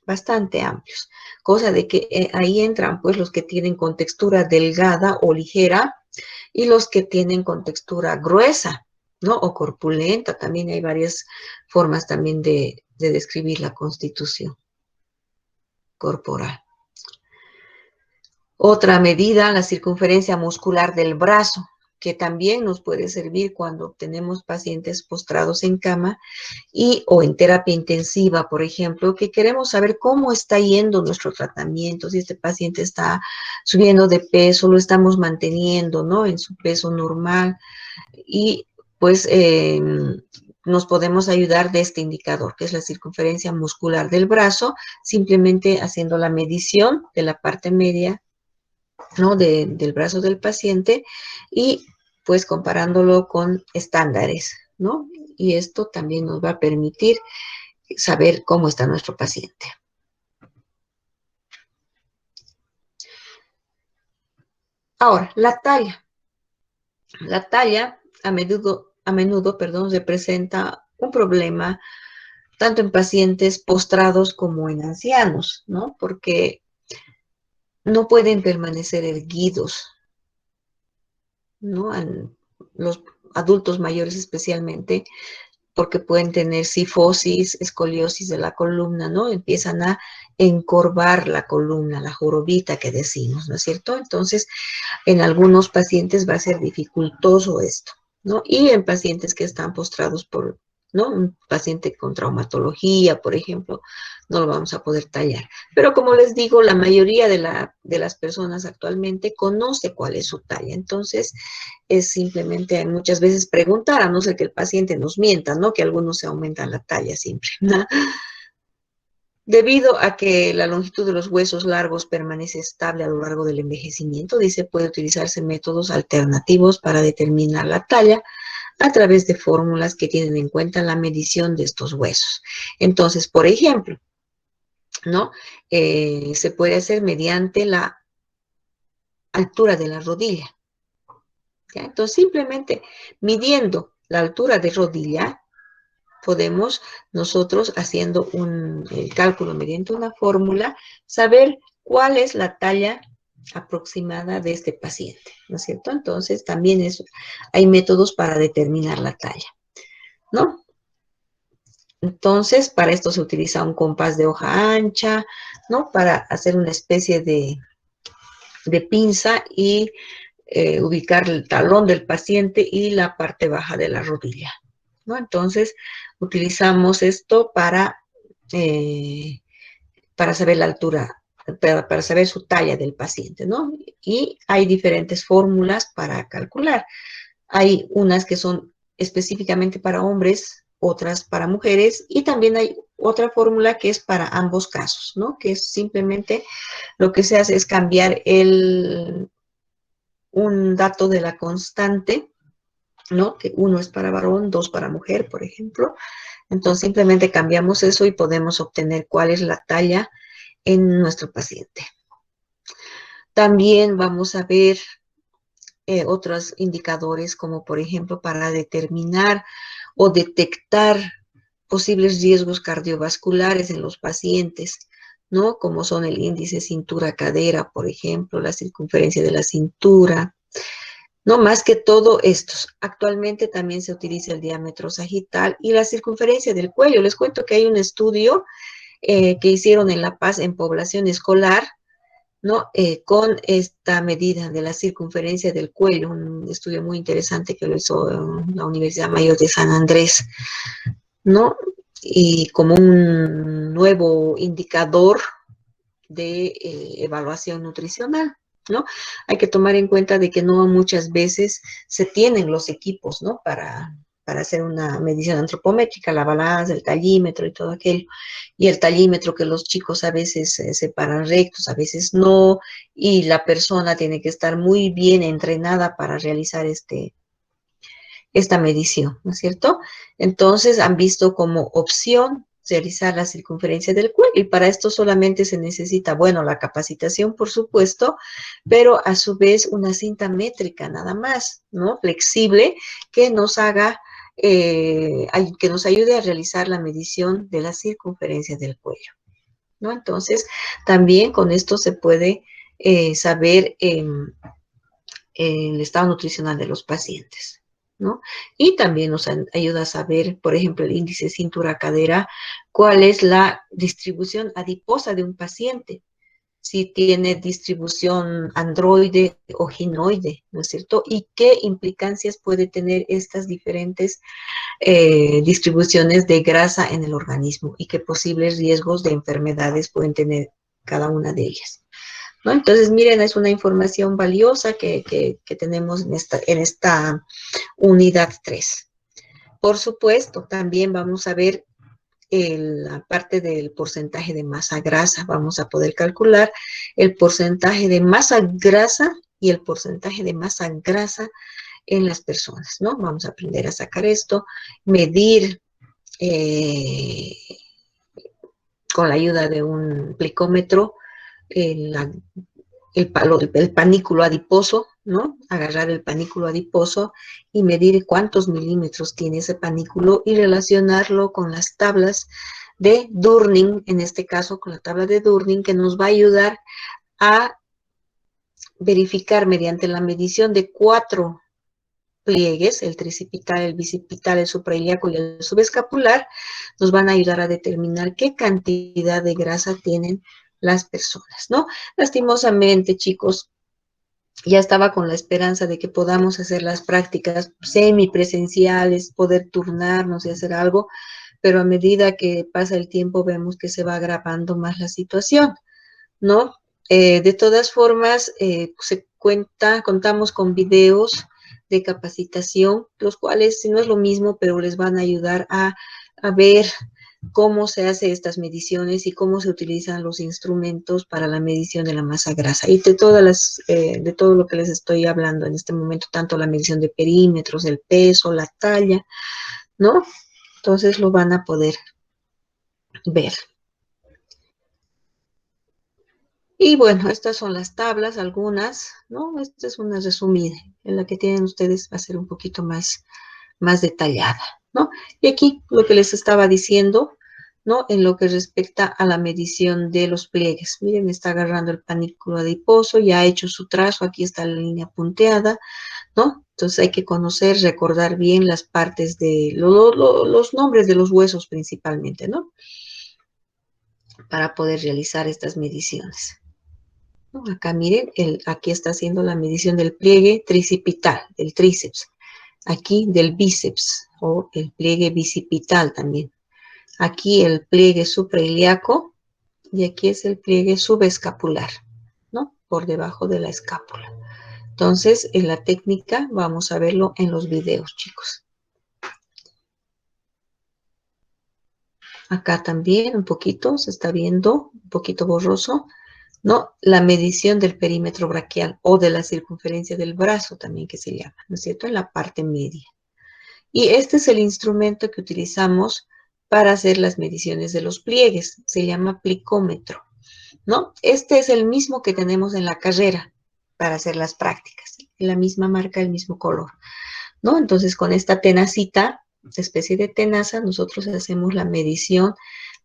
bastante amplios, cosa de que ahí entran pues los que tienen contextura delgada o ligera y los que tienen contextura gruesa, ¿no? O corpulenta, también hay varias formas también de describir la constitución corporal. Otra medida, la circunferencia muscular del brazo, que también nos puede servir cuando tenemos pacientes postrados en cama o en terapia intensiva, por ejemplo, que queremos saber cómo está yendo nuestro tratamiento, si este paciente está subiendo de peso, lo estamos manteniendo, ¿no? En su peso normal y pues nos podemos ayudar de este indicador, que es la circunferencia muscular del brazo, simplemente haciendo la medición de la parte media, ¿no? Del brazo del paciente y pues comparándolo con estándares, ¿no? Y esto también nos va a permitir saber cómo está nuestro paciente. Ahora, la talla. La talla a menudo, representa un problema tanto en pacientes postrados como en ancianos, ¿no? Porque no pueden permanecer erguidos, ¿no? Los adultos mayores especialmente, porque pueden tener cifosis, escoliosis de la columna, ¿no? Empiezan a encorvar la columna, la jorobita que decimos, ¿no es cierto? Entonces, en algunos pacientes va a ser dificultoso esto, ¿no? Y en pacientes que están postrados ¿no? Un paciente con traumatología, por ejemplo, no lo vamos a poder tallar. Pero como les digo, la mayoría de las personas actualmente conoce cuál es su talla. Entonces, es simplemente muchas veces preguntar, a no ser que el paciente nos mienta, ¿no? Que algunos se aumentan la talla siempre, ¿no? Debido a que la longitud de los huesos largos permanece estable a lo largo del envejecimiento, dice, puede utilizarse métodos alternativos para determinar la talla a través de fórmulas que tienen en cuenta la medición de estos huesos. Entonces, por ejemplo, ¿no? Se puede hacer mediante la altura de la rodilla, ¿ya? Entonces, simplemente midiendo la altura de rodilla, podemos nosotros, haciendo el cálculo mediante una fórmula, saber cuál es la talla aproximada de este paciente, ¿no es cierto? Entonces, también hay métodos para determinar la talla, ¿no? Entonces, para esto se utiliza un compás de hoja ancha, ¿no? Para hacer una especie de pinza y ubicar el talón del paciente y la parte baja de la rodilla, ¿no? Entonces, utilizamos esto para saber la altura, para saber su talla del paciente, ¿no? Y hay diferentes fórmulas para calcular. Hay unas que son específicamente para hombres, otras para mujeres, y también hay otra fórmula que es para ambos casos, ¿no? Que es simplemente lo que se hace es cambiar un dato de la constante, ¿no? Que uno es para varón, dos para mujer, por ejemplo. Entonces simplemente cambiamos eso y podemos obtener cuál es la talla en nuestro paciente. También vamos a ver otros indicadores como por ejemplo para determinar o detectar posibles riesgos cardiovasculares en los pacientes, ¿no? Como son el índice cintura-cadera, por ejemplo, la circunferencia de la cintura, no más que todo estos. Actualmente también se utiliza el diámetro sagital y la circunferencia del cuello. Les cuento que hay un estudio que hicieron en La Paz en población escolar, ¿no? Con esta medida de la circunferencia del cuello, un estudio muy interesante que lo hizo la Universidad Mayor de San Andrés, ¿no? Y como un nuevo indicador de evaluación nutricional, ¿no? Hay que tomar en cuenta de que no muchas veces se tienen los equipos, ¿no? Para hacer una medición antropométrica, la balanza, el tallímetro y todo aquello. Y el tallímetro que los chicos a veces se paran rectos, a veces no, y la persona tiene que estar muy bien entrenada para realizar esta medición, ¿no es cierto? Entonces han visto como opción realizar la circunferencia del cuello y para esto solamente se necesita, bueno, la capacitación, por supuesto, pero a su vez una cinta métrica nada más, ¿no? Flexible que nos haga, que nos ayude a realizar la medición de la circunferencia del cuello, ¿no? Entonces, también con esto se puede saber el estado nutricional de los pacientes, ¿no? Y también nos ayuda a saber, por ejemplo, el índice cintura-cadera, cuál es la distribución adiposa de un paciente, si tiene distribución androide o ginoide, ¿no es cierto? Y qué implicancias puede tener estas diferentes distribuciones de grasa en el organismo y qué posibles riesgos de enfermedades pueden tener cada una de ellas, ¿no? Entonces, miren, es una información valiosa que tenemos en esta unidad 3. Por supuesto, también vamos a ver la parte del porcentaje de masa grasa. Vamos a poder calcular el porcentaje de masa grasa y el porcentaje de masa grasa en las personas, ¿no? Vamos a aprender a sacar esto, medir con la ayuda de un glicómetro la el panículo adiposo, ¿no? Agarrar el panículo adiposo y medir cuántos milímetros tiene ese panículo y relacionarlo con las tablas de Durning, en este caso con la tabla de Durning, que nos va a ayudar a verificar mediante la medición de 4 pliegues, el tricipital, el bicipital, el suprailíaco y el subescapular, nos van a ayudar a determinar qué cantidad de grasa tienen las personas, ¿no? Lastimosamente, chicos, ya estaba con la esperanza de que podamos hacer las prácticas semipresenciales, poder turnarnos y hacer algo, pero a medida que pasa el tiempo vemos que se va agravando más la situación, ¿no? De todas formas, contamos con videos de capacitación, los cuales, si no es lo mismo, pero les van a ayudar a ver cómo se hace estas mediciones y cómo se utilizan los instrumentos para la medición de la masa grasa y de todo lo que les estoy hablando en este momento, tanto la medición de perímetros, el peso, la talla, ¿no? Entonces lo van a poder ver. Y bueno, estas son las tablas, algunas, ¿no? Esta es una resumida, en la que tienen ustedes va a ser un poquito más detallada, ¿no? Y aquí lo que les estaba diciendo, ¿no? En lo que respecta a la medición de los pliegues. Miren, está agarrando el panículo adiposo, ya ha hecho su trazo, aquí está la línea punteada, ¿no? Entonces hay que conocer, recordar bien las partes de los nombres de los huesos principalmente, ¿no? Para poder realizar estas mediciones. ¿no? Acá miren, aquí está haciendo la medición del pliegue tricipital, del tríceps. Aquí del bíceps o el pliegue bicipital también. Aquí el pliegue suprailíaco y aquí es el pliegue subescapular, ¿no? Por debajo de la escápula. Entonces, en la técnica vamos a verlo en los videos, chicos. Acá también un poquito se está viendo, un poquito borroso, ¿no? La medición del perímetro braquial o de la circunferencia del brazo también que se llama, ¿no es cierto? En la parte media. Y este es el instrumento que utilizamos para hacer las mediciones de los pliegues. Se llama plicómetro, ¿no? Este es el mismo que tenemos en la carrera para hacer las prácticas. La misma marca, el mismo color, ¿no? Entonces, con esta tenacita, especie de tenaza, nosotros hacemos la medición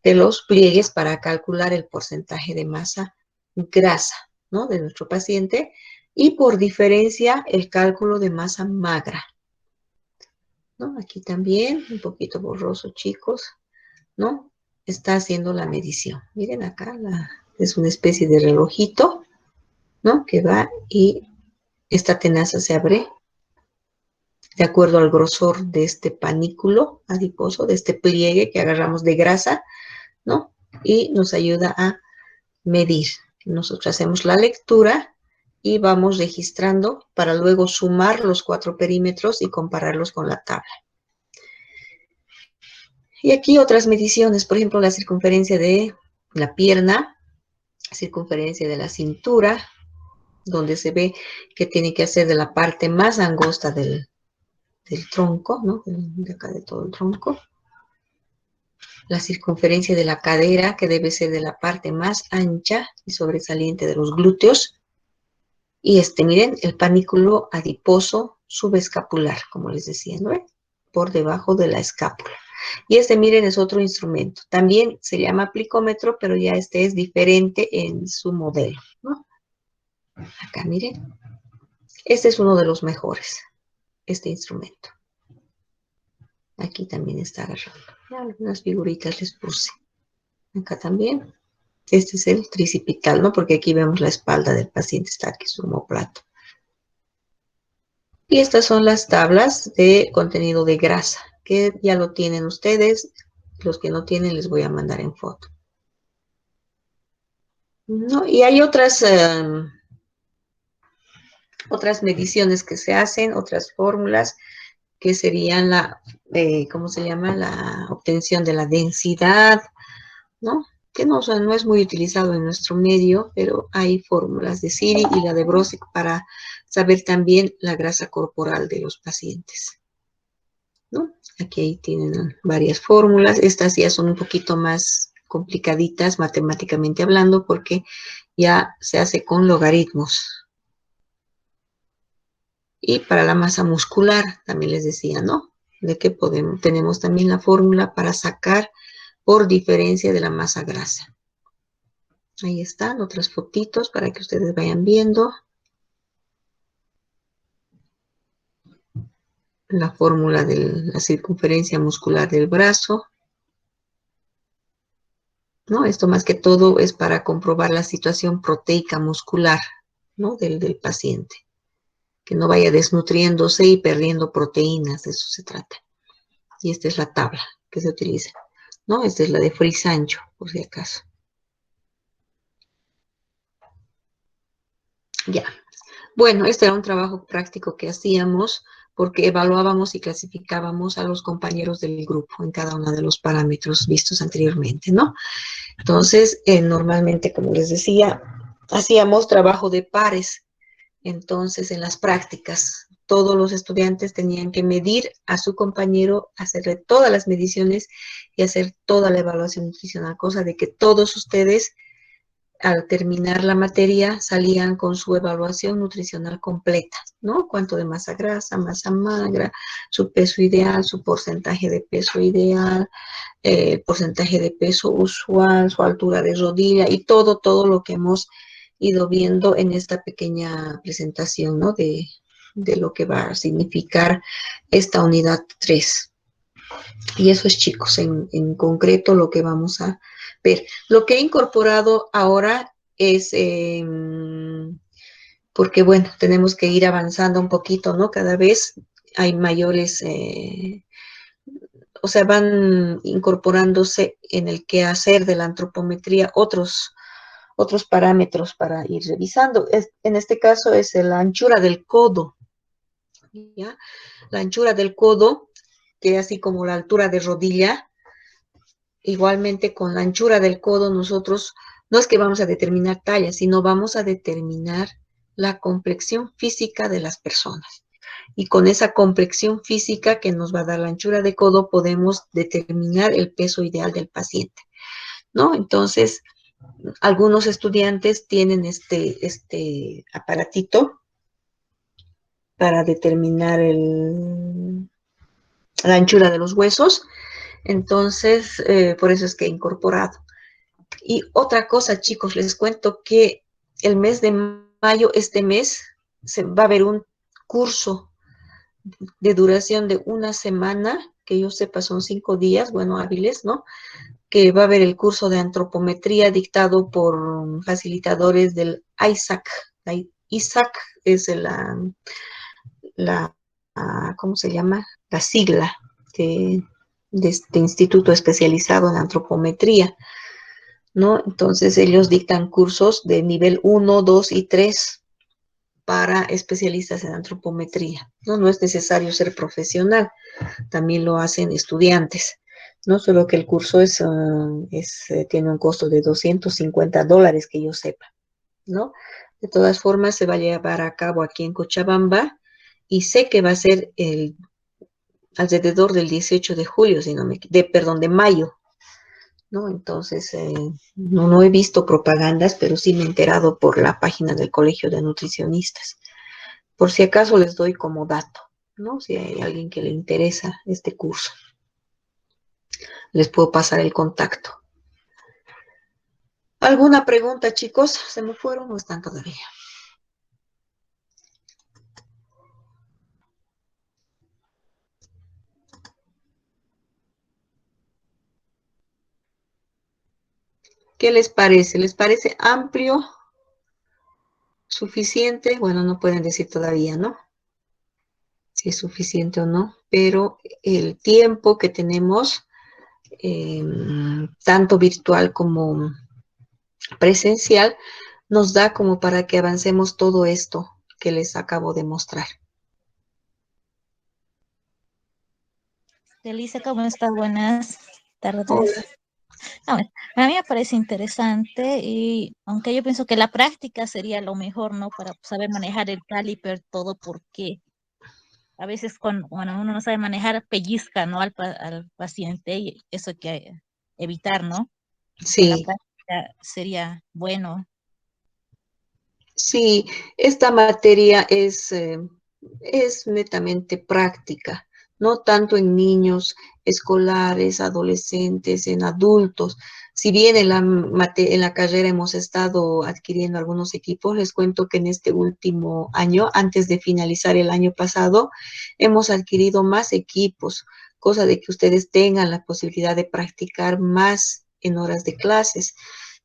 de los pliegues para calcular el porcentaje de masa grasa, ¿no? De nuestro paciente y por diferencia el cálculo de masa magra, ¿no? Aquí también, un poquito borroso, chicos, ¿no? Está haciendo la medición. Miren acá, es una especie de relojito, ¿no? Que va y esta tenaza se abre de acuerdo al grosor de este panículo adiposo, de este pliegue que agarramos de grasa, ¿no? Y nos ayuda a medir. Nosotros hacemos la lectura y vamos registrando para luego sumar los 4 perímetros y compararlos con la tabla. Y aquí otras mediciones, por ejemplo, la circunferencia de la pierna, circunferencia de la cintura, donde se ve que tiene que hacer de la parte más angosta del tronco, ¿no? De acá de todo el tronco. La circunferencia de la cadera, que debe ser de la parte más ancha y sobresaliente de los glúteos. Y miren, el panículo adiposo subescapular, como les decía, ¿no? Por debajo de la escápula. Y miren, es otro instrumento. También se llama plicómetro, pero ya es diferente en su modelo, ¿no? Acá, miren. Este es uno de los mejores, este instrumento. Aquí también está agarrando. Ya algunas figuritas les puse. Acá también. Este es el tricipital, ¿no? Porque aquí vemos la espalda del paciente, está aquí su omóplato. Y estas son las tablas de contenido de grasa, que ya lo tienen ustedes. Los que no tienen les voy a mandar en foto. ¿No? Y hay otras mediciones que se hacen, otras fórmulas, que serían ¿cómo se llama? La obtención de la densidad, ¿no? Que no es muy utilizado en nuestro medio, pero hay fórmulas de Siri y la de Brosic para saber también la grasa corporal de los pacientes, ¿no? Aquí tienen varias fórmulas. Estas ya son un poquito más complicaditas matemáticamente hablando porque ya se hace con logaritmos. Y para la masa muscular, también les decía, ¿no? De que tenemos también la fórmula para sacar por diferencia de la masa grasa. Ahí están otras fotitos para que ustedes vayan viendo. La fórmula de la circunferencia muscular del brazo. ¿No? Esto más que todo es para comprobar la situación proteica muscular, ¿no? del paciente. Que no vaya desnutriéndose y perdiendo proteínas, de eso se trata. Y esta es la tabla que se utiliza, ¿no? Esta es la de Fry-Sancho, por si acaso. Ya. Bueno, este era un trabajo práctico que hacíamos porque evaluábamos y clasificábamos a los compañeros del grupo en cada uno de los parámetros vistos anteriormente, ¿no? Entonces, normalmente, como les decía, hacíamos trabajo de pares. Entonces, en las prácticas, todos los estudiantes tenían que medir a su compañero, hacerle todas las mediciones y hacer toda la evaluación nutricional, cosa de que todos ustedes, al terminar la materia, salían con su evaluación nutricional completa, ¿no? Cuánto de masa grasa, masa magra, su peso ideal, su porcentaje de peso ideal, porcentaje de peso usual, su altura de rodilla y todo lo que hemos ido viendo en esta pequeña presentación, ¿no? De lo que va a significar esta unidad 3. Y eso es, chicos, en concreto lo que vamos a ver. Lo que he incorporado ahora es porque bueno, tenemos que ir avanzando un poquito, ¿no? Cada vez hay mayores, o sea, van incorporándose en el quehacer de la antropometría otros parámetros para ir revisando. En este caso es la anchura del codo, ¿ya? La anchura del codo, que así como la altura de rodilla, igualmente con la anchura del codo nosotros no es que vamos a determinar talla, sino vamos a determinar la complexión física de las personas. Y con esa complexión física que nos va a dar la anchura de codo podemos determinar el peso ideal del paciente, ¿no? Entonces, algunos estudiantes tienen este aparatito para determinar la anchura de los huesos. Entonces, por eso es que he incorporado. Y otra cosa, chicos, les cuento que el mes de mayo, este mes, se va a haber un curso de duración de una semana, que yo sepa son 5 días, bueno, hábiles, ¿no? Que va a haber el curso de antropometría dictado por facilitadores del ISAC. La ISAC es ¿cómo se llama? La sigla de este instituto especializado en antropometría, ¿no? Entonces ellos dictan cursos de nivel 1, 2 y 3 para especialistas en antropometría, ¿no? No es necesario ser profesional, también lo hacen estudiantes, ¿no? Solo que el curso tiene un costo de $250, que yo sepa, ¿no? De todas formas, se va a llevar a cabo aquí en Cochabamba y sé que va a ser alrededor del 18 de julio, si no me, perdón, de mayo, ¿no? Entonces, no he visto propagandas, pero sí me he enterado por la página del Colegio de Nutricionistas. Por si acaso les doy como dato, ¿no? Si hay alguien que le interesa este curso, les puedo pasar el contacto. ¿Alguna pregunta, chicos? ¿Se me fueron o están todavía? ¿Qué les parece? ¿Les parece amplio? ¿Suficiente? Bueno, no pueden decir todavía, ¿no? Si es suficiente o no, pero el tiempo que tenemos, tanto virtual como presencial, nos da como para que avancemos todo esto que les acabo de mostrar. Elisa, ¿cómo estás? Buenas Hola. tardes. Bueno, a mí me parece interesante y aunque yo pienso que la práctica sería lo mejor, ¿no? Para saber manejar el caliper, todo, porque a veces bueno, uno no sabe manejar, pellizca, ¿no? Al paciente y eso hay que evitar, ¿no? Con la Sí, práctica sería bueno. sí, esta materia es netamente práctica, no tanto en niños escolares, adolescentes, en adultos. Si bien en la carrera hemos estado adquiriendo algunos equipos, les cuento que en este último año, antes de finalizar el año pasado, hemos adquirido más equipos, cosa de que ustedes tengan la posibilidad de practicar más en horas de clases,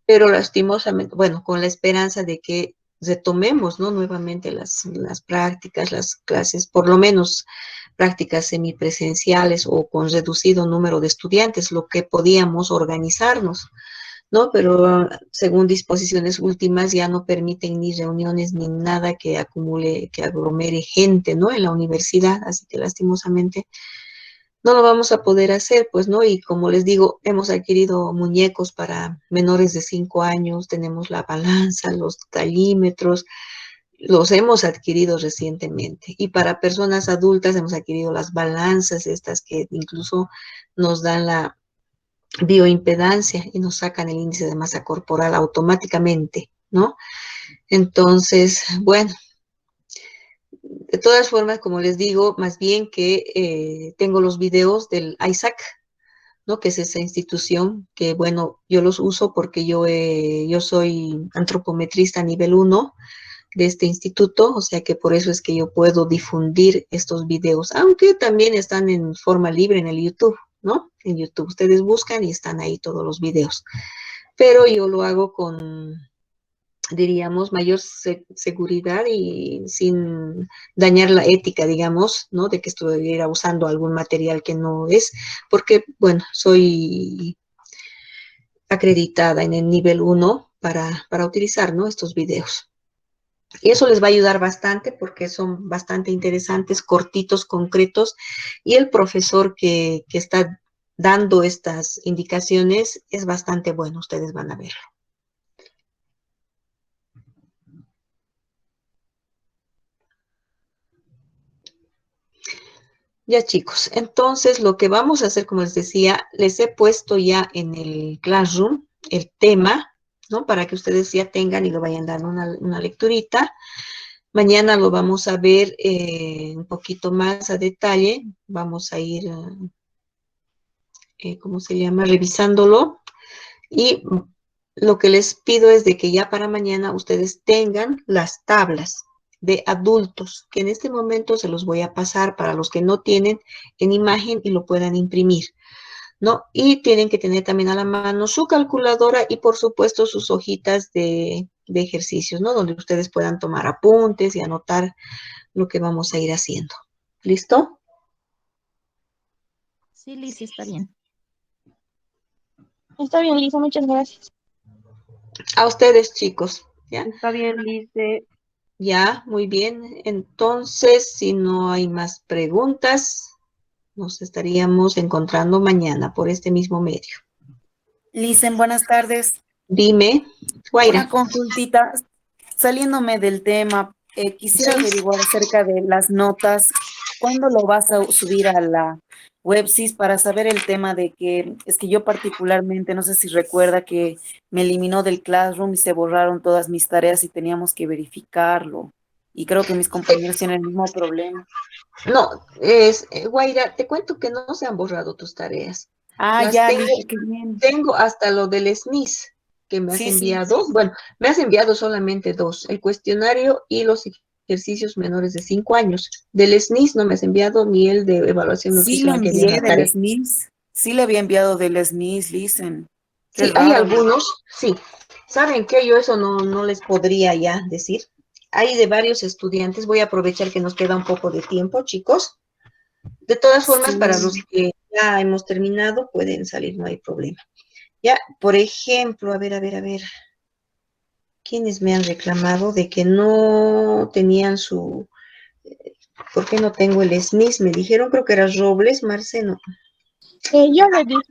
pero lastimosamente, bueno, con la esperanza de que retomemos, ¿no? Nuevamente las prácticas, las clases, por lo menos prácticas semipresenciales o con reducido número de estudiantes, lo que podíamos organizarnos, ¿no? Pero según disposiciones últimas ya no permiten ni reuniones ni nada que acumule, que aglomere gente, ¿no? En la universidad, así que lastimosamente no lo vamos a poder hacer, pues, ¿no? Y como les digo, hemos adquirido muñecos para menores de 5 años, tenemos la balanza, los talímetros, los hemos adquirido recientemente. Y para personas adultas hemos adquirido las balanzas, estas que incluso nos dan la bioimpedancia y nos sacan el índice de masa corporal automáticamente, ¿no? Entonces, bueno, de todas formas, como les digo, más bien que tengo los videos del ISAC, ¿no? Que es esa institución que, bueno, yo los uso porque yo soy antropometrista nivel 1 de este instituto, o sea que por eso es que yo puedo difundir estos videos, aunque también están en forma libre en el YouTube, ¿no? En YouTube ustedes buscan y están ahí todos los videos, pero yo lo hago diríamos, mayor seguridad y sin dañar la ética, digamos, ¿no? De que estuviera usando algún material que no es, porque, bueno, soy acreditada en el nivel 1 para utilizar, ¿no? Estos videos. Y eso les va a ayudar bastante porque son bastante interesantes, cortitos, concretos, y el profesor que está dando estas indicaciones es bastante bueno, ustedes van a verlo. Ya chicos, entonces lo que vamos a hacer, como les decía, les he puesto ya en el Classroom el tema, ¿no? Para que ustedes ya tengan y lo vayan dando una lecturita. Mañana lo vamos a ver un poquito más a detalle. Vamos a ir, ¿cómo se llama? Revisándolo. Y lo que les pido es de que ya para mañana ustedes tengan las tablas de adultos, que en este momento se los voy a pasar para los que no tienen en imagen y lo puedan imprimir, ¿no? Y tienen que tener también a la mano su calculadora y por supuesto sus hojitas de ejercicios, ¿no? Donde ustedes puedan tomar apuntes y anotar lo que vamos a ir haciendo. ¿Listo? Sí, Liz, está bien. Está bien, Lisa, muchas gracias. A ustedes, chicos, ¿ya? Está bien, Lisa. Ya, muy bien. Entonces, si no hay más preguntas, nos estaríamos encontrando mañana por este mismo medio. Licen, buenas tardes. Dime, Guaira. Una consultita, saliéndome del tema, quisiera Sí. averiguar acerca de las notas. ¿Cuándo lo vas a subir a la WebSys para saber el tema de que es que yo particularmente, no sé si recuerda que me eliminó del Classroom y se borraron todas mis tareas y teníamos que verificarlo? Y creo que mis compañeros tienen el mismo problema. No, Guaira, te cuento que no se han borrado tus tareas. Ah, Las ya, tengo, Lisa, qué bien. tengo hasta lo del SNIS que me has Sí, sí. enviado. Bueno, me has enviado solamente dos, el cuestionario y los ejercicios menores de 5 años. Del SNIS no me has enviado ni el de evaluación Sí le nutricional que había en envié la del tarea. SNIS. Sí le había enviado del SNIS, Listen. Qué Sí, hay raro. algunos, sí. ¿Saben qué? Yo eso no les podría ya decir. Hay de varios estudiantes. Voy a aprovechar que nos queda un poco de tiempo, chicos. De todas formas, para los Sí. que ya hemos terminado, pueden salir, no hay problema. Ya, por ejemplo, a ver. ¿Quiénes me han reclamado de que no tenían su... ¿Por qué no tengo el SNIS? Me dijeron, creo que era Robles, Marcelo. Yo le dije,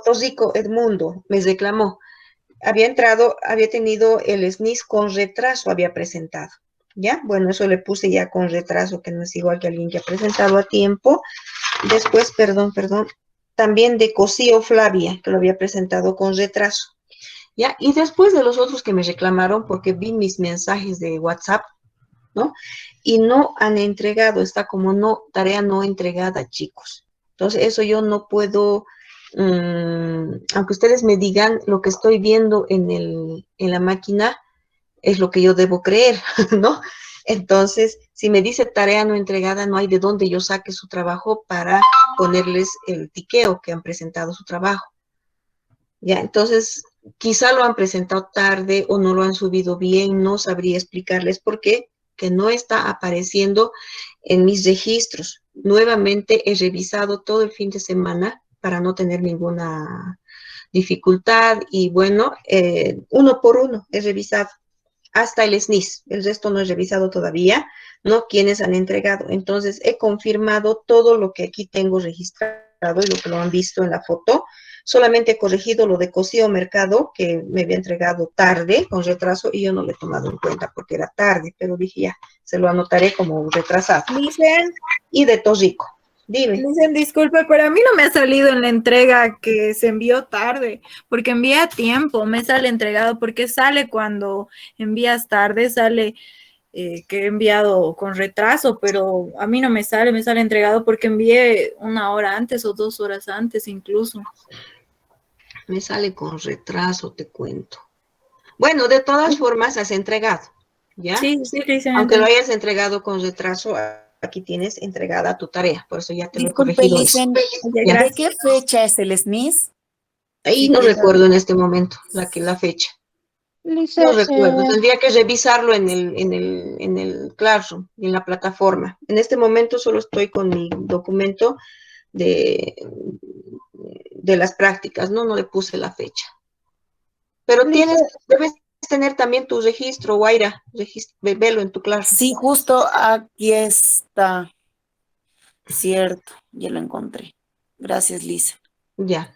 Tosico, Edmundo, me reclamó. Había tenido el SNIS con retraso, había presentado. ¿Ya? Bueno, eso le puse ya con retraso, que no es igual que alguien que ha presentado a tiempo. Después, perdón, también de Cosío Flavia, que lo había presentado con retraso. ¿Ya? Y después de los otros que me reclamaron, porque vi mis mensajes de WhatsApp, ¿no? Y no han entregado, está como no, tarea no entregada, chicos. Entonces, eso yo no puedo, aunque ustedes me digan lo que estoy viendo en la máquina, es lo que yo debo creer, ¿no? Entonces, si me dice tarea no entregada, no hay de dónde yo saque su trabajo para ponerles el tiqueo que han presentado su trabajo. Ya, entonces, quizá lo han presentado tarde o no lo han subido bien, no sabría explicarles por qué, que no está apareciendo en mis registros. Nuevamente he revisado todo el fin de semana para no tener ninguna dificultad y bueno, uno por uno he revisado hasta el SNIS, el resto no he revisado todavía, ¿no? Quienes han entregado. Entonces, he confirmado todo lo que aquí tengo registrado y lo que lo han visto en la foto. Solamente he corregido lo de Cosío Mercado, que me había entregado tarde, con retraso, y yo no lo he tomado en cuenta porque era tarde, pero dije ya, se lo anotaré como retrasado. Lisen, Y de Torrico, dime. disculpe, pero a mí no me ha salido en la entrega que se envió tarde, porque envía a tiempo, me sale entregado, porque sale cuando envías tarde, sale que he enviado con retraso, pero a mí no me sale entregado porque envié 1 hora antes o 2 horas antes incluso. Me sale con retraso, te cuento. Bueno, de todas formas has entregado, ¿ya? Sí, dicen. Aunque lo hayas entregado con retraso, aquí tienes entregada tu tarea, por eso ya te lo he Disculpe, corregido eso. Licen, ¿Ya? ¿de qué fecha es el SNIS? Ahí Sí, no que recuerdo en este momento la fecha. Lice, No recuerdo, tendría que revisarlo en el Classroom, en la plataforma. En este momento solo estoy con mi documento de, de las prácticas, ¿no? No le puse la fecha. Pero Lice, debes tener también tu registro, Guaira, velo en tu Classroom. Sí, justo aquí está. Cierto, ya lo encontré. Gracias, Lisa. Ya.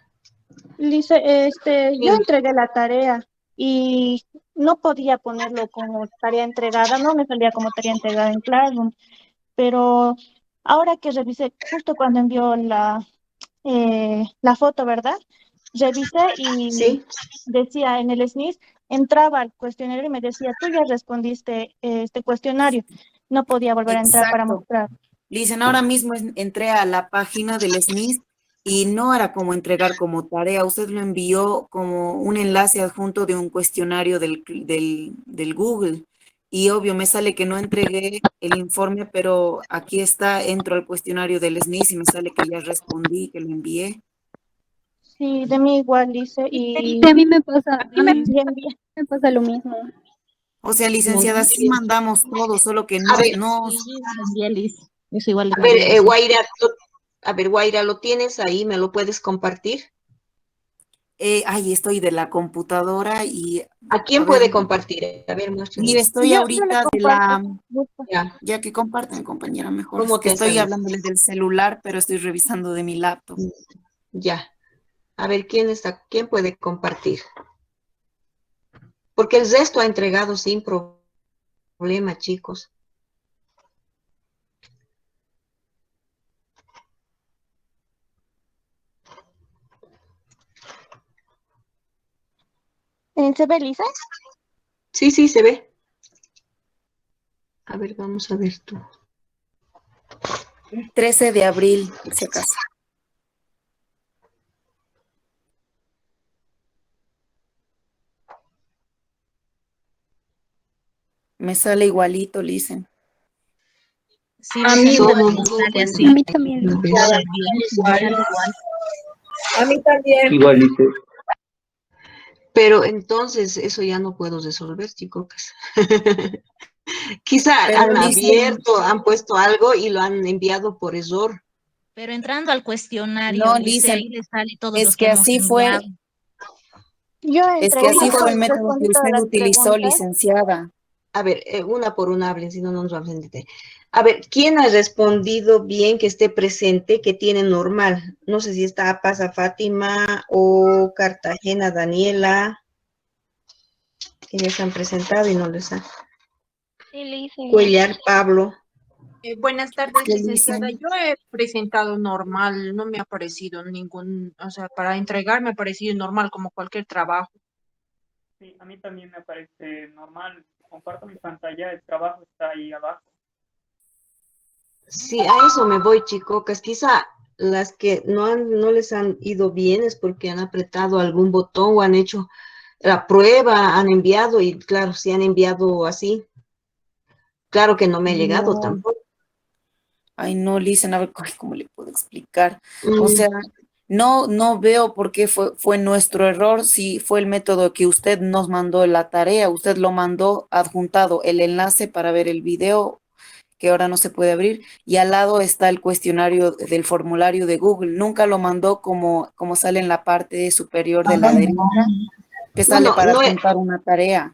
Lice, yo Bien. entregué la tarea y no podía ponerlo como tarea entregada, no me salía como tarea entregada en Classroom, pero ahora que revisé, justo cuando envió la foto, ¿verdad? Revisé y Sí. decía en el SNIS, entraba al cuestionario y me decía, tú ya respondiste este cuestionario. No podía volver a entrar para Exacto. mostrar. Lisa, ahora mismo entré a la página del SNIS y no era como entregar como tarea. Usted lo envió como un enlace adjunto de un cuestionario del Google. Y obvio, me sale que no entregué el informe, pero aquí está, entro al cuestionario del SNIS y me sale que ya respondí, que lo envié. Sí, de mí igual dice Sí, a mí me pasa, y envié. me pasa lo mismo. O sea, Muy licenciada, sí bien. mandamos todo, solo que A no, ver, no. Sí, yo igual envié, Liz. Eso igual a le ver, envié a Liz. Guaira, Guaira, ¿lo tienes ahí? ¿Me lo puedes compartir? Ay, estoy de la computadora y, ¿A a quién ver, puede compartir? A ver, mire, muéstrame. estoy Yo le ahorita de comparto. la, Gusto. Ya. ya que comparten, compañera, mejor. Es ¿Cómo que te estoy sale? hablándoles del celular, pero estoy revisando de mi laptop. Ya. A ver, ¿quién puede compartir? Porque el resto ha entregado sin problema, chicos. ¿Se ve, Lisa? Sí, sí, se ve. A ver, vamos a ver tú. 13 de abril, por si acaso. Me sale igualito, Lisen. Sí, A Liz, a mí mí también Todo, me todo sale es así. A mí también. una vez. Ya la envió, me sale igual. A mí también. Igualito. Pero entonces eso ya no puedo resolver, chicos. Quizá Pero han Lisen, abierto, han puesto algo y lo han enviado por error. Pero entrando al cuestionario, no, Lice, ahí Lisen, le sale todos es los que que hemos así enviado. fue, Yo es que entregué, así fue el método que respondí todas usted las utilizó, preguntas. licenciada. A ver, una por una hablen, si no, no nos vamos a entender. A ver, ¿quién ha respondido bien que esté presente, que tiene normal? No sé si está Pasa Fátima o Cartagena Daniela, que ya se han presentado y no les han. Sí, le hice. Cuellar Pablo. Buenas tardes, ¿Qué licenciada. dicen? Yo he presentado normal, no me ha parecido ningún, o sea, para entregar me ha parecido normal como cualquier trabajo. Sí, a mí también me parece normal. Comparto mi pantalla, el trabajo está ahí abajo. Sí, a eso me voy, chicocas. Quizá las que no les han ido bien es porque han apretado algún botón o han hecho la prueba, han enviado y claro, si han enviado así, claro que no me ha llegado No, tampoco. ay, no, Lisen, a ver, ay, ¿cómo le puedo explicar? O Mm, sea, no veo por qué fue nuestro error, si fue el método que usted nos mandó la tarea, usted lo mandó adjuntado el enlace para ver el video que ahora no se puede abrir y al lado está el cuestionario del formulario de Google. Nunca lo mandó como sale en la parte superior de la derecha, que no, sale no, para no, adjuntar una tarea.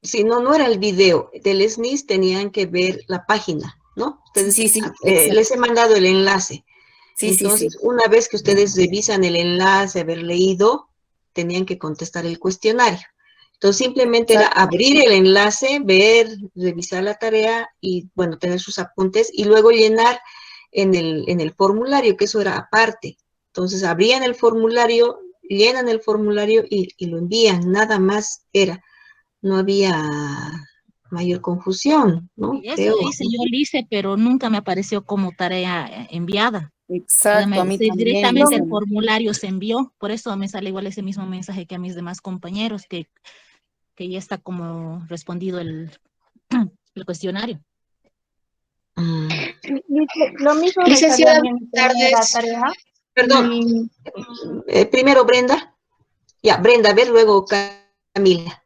si no era el video del SNIS, tenían que ver la página, ¿no? Sí, Ustedes, sí, sí, exacto. les he mandado el enlace. Sí, sí, sí. Entonces, una vez que ustedes revisan el enlace, haber leído, tenían que contestar el cuestionario. Entonces, simplemente era Exacto. abrir el enlace, ver, revisar la tarea y, bueno, tener sus apuntes y luego llenar en el formulario, que eso era aparte. Entonces, abrían el formulario, llenan el formulario y lo envían, nada más era. No había mayor confusión, ¿no? Y eso Creo. hice, yo lo hice, pero nunca me apareció como tarea enviada. O sea, Exacto, a mí también, directamente el Lisa. formulario se envió, por eso me sale igual ese mismo mensaje que a mis demás compañeros, que ya está como respondido el cuestionario. Mm. Lo mismo me salió a Licenciada, mí en mi buenas primera tardes. tarea. Perdón, Y primero Brenda. Ya, Brenda, a ver, luego Camila.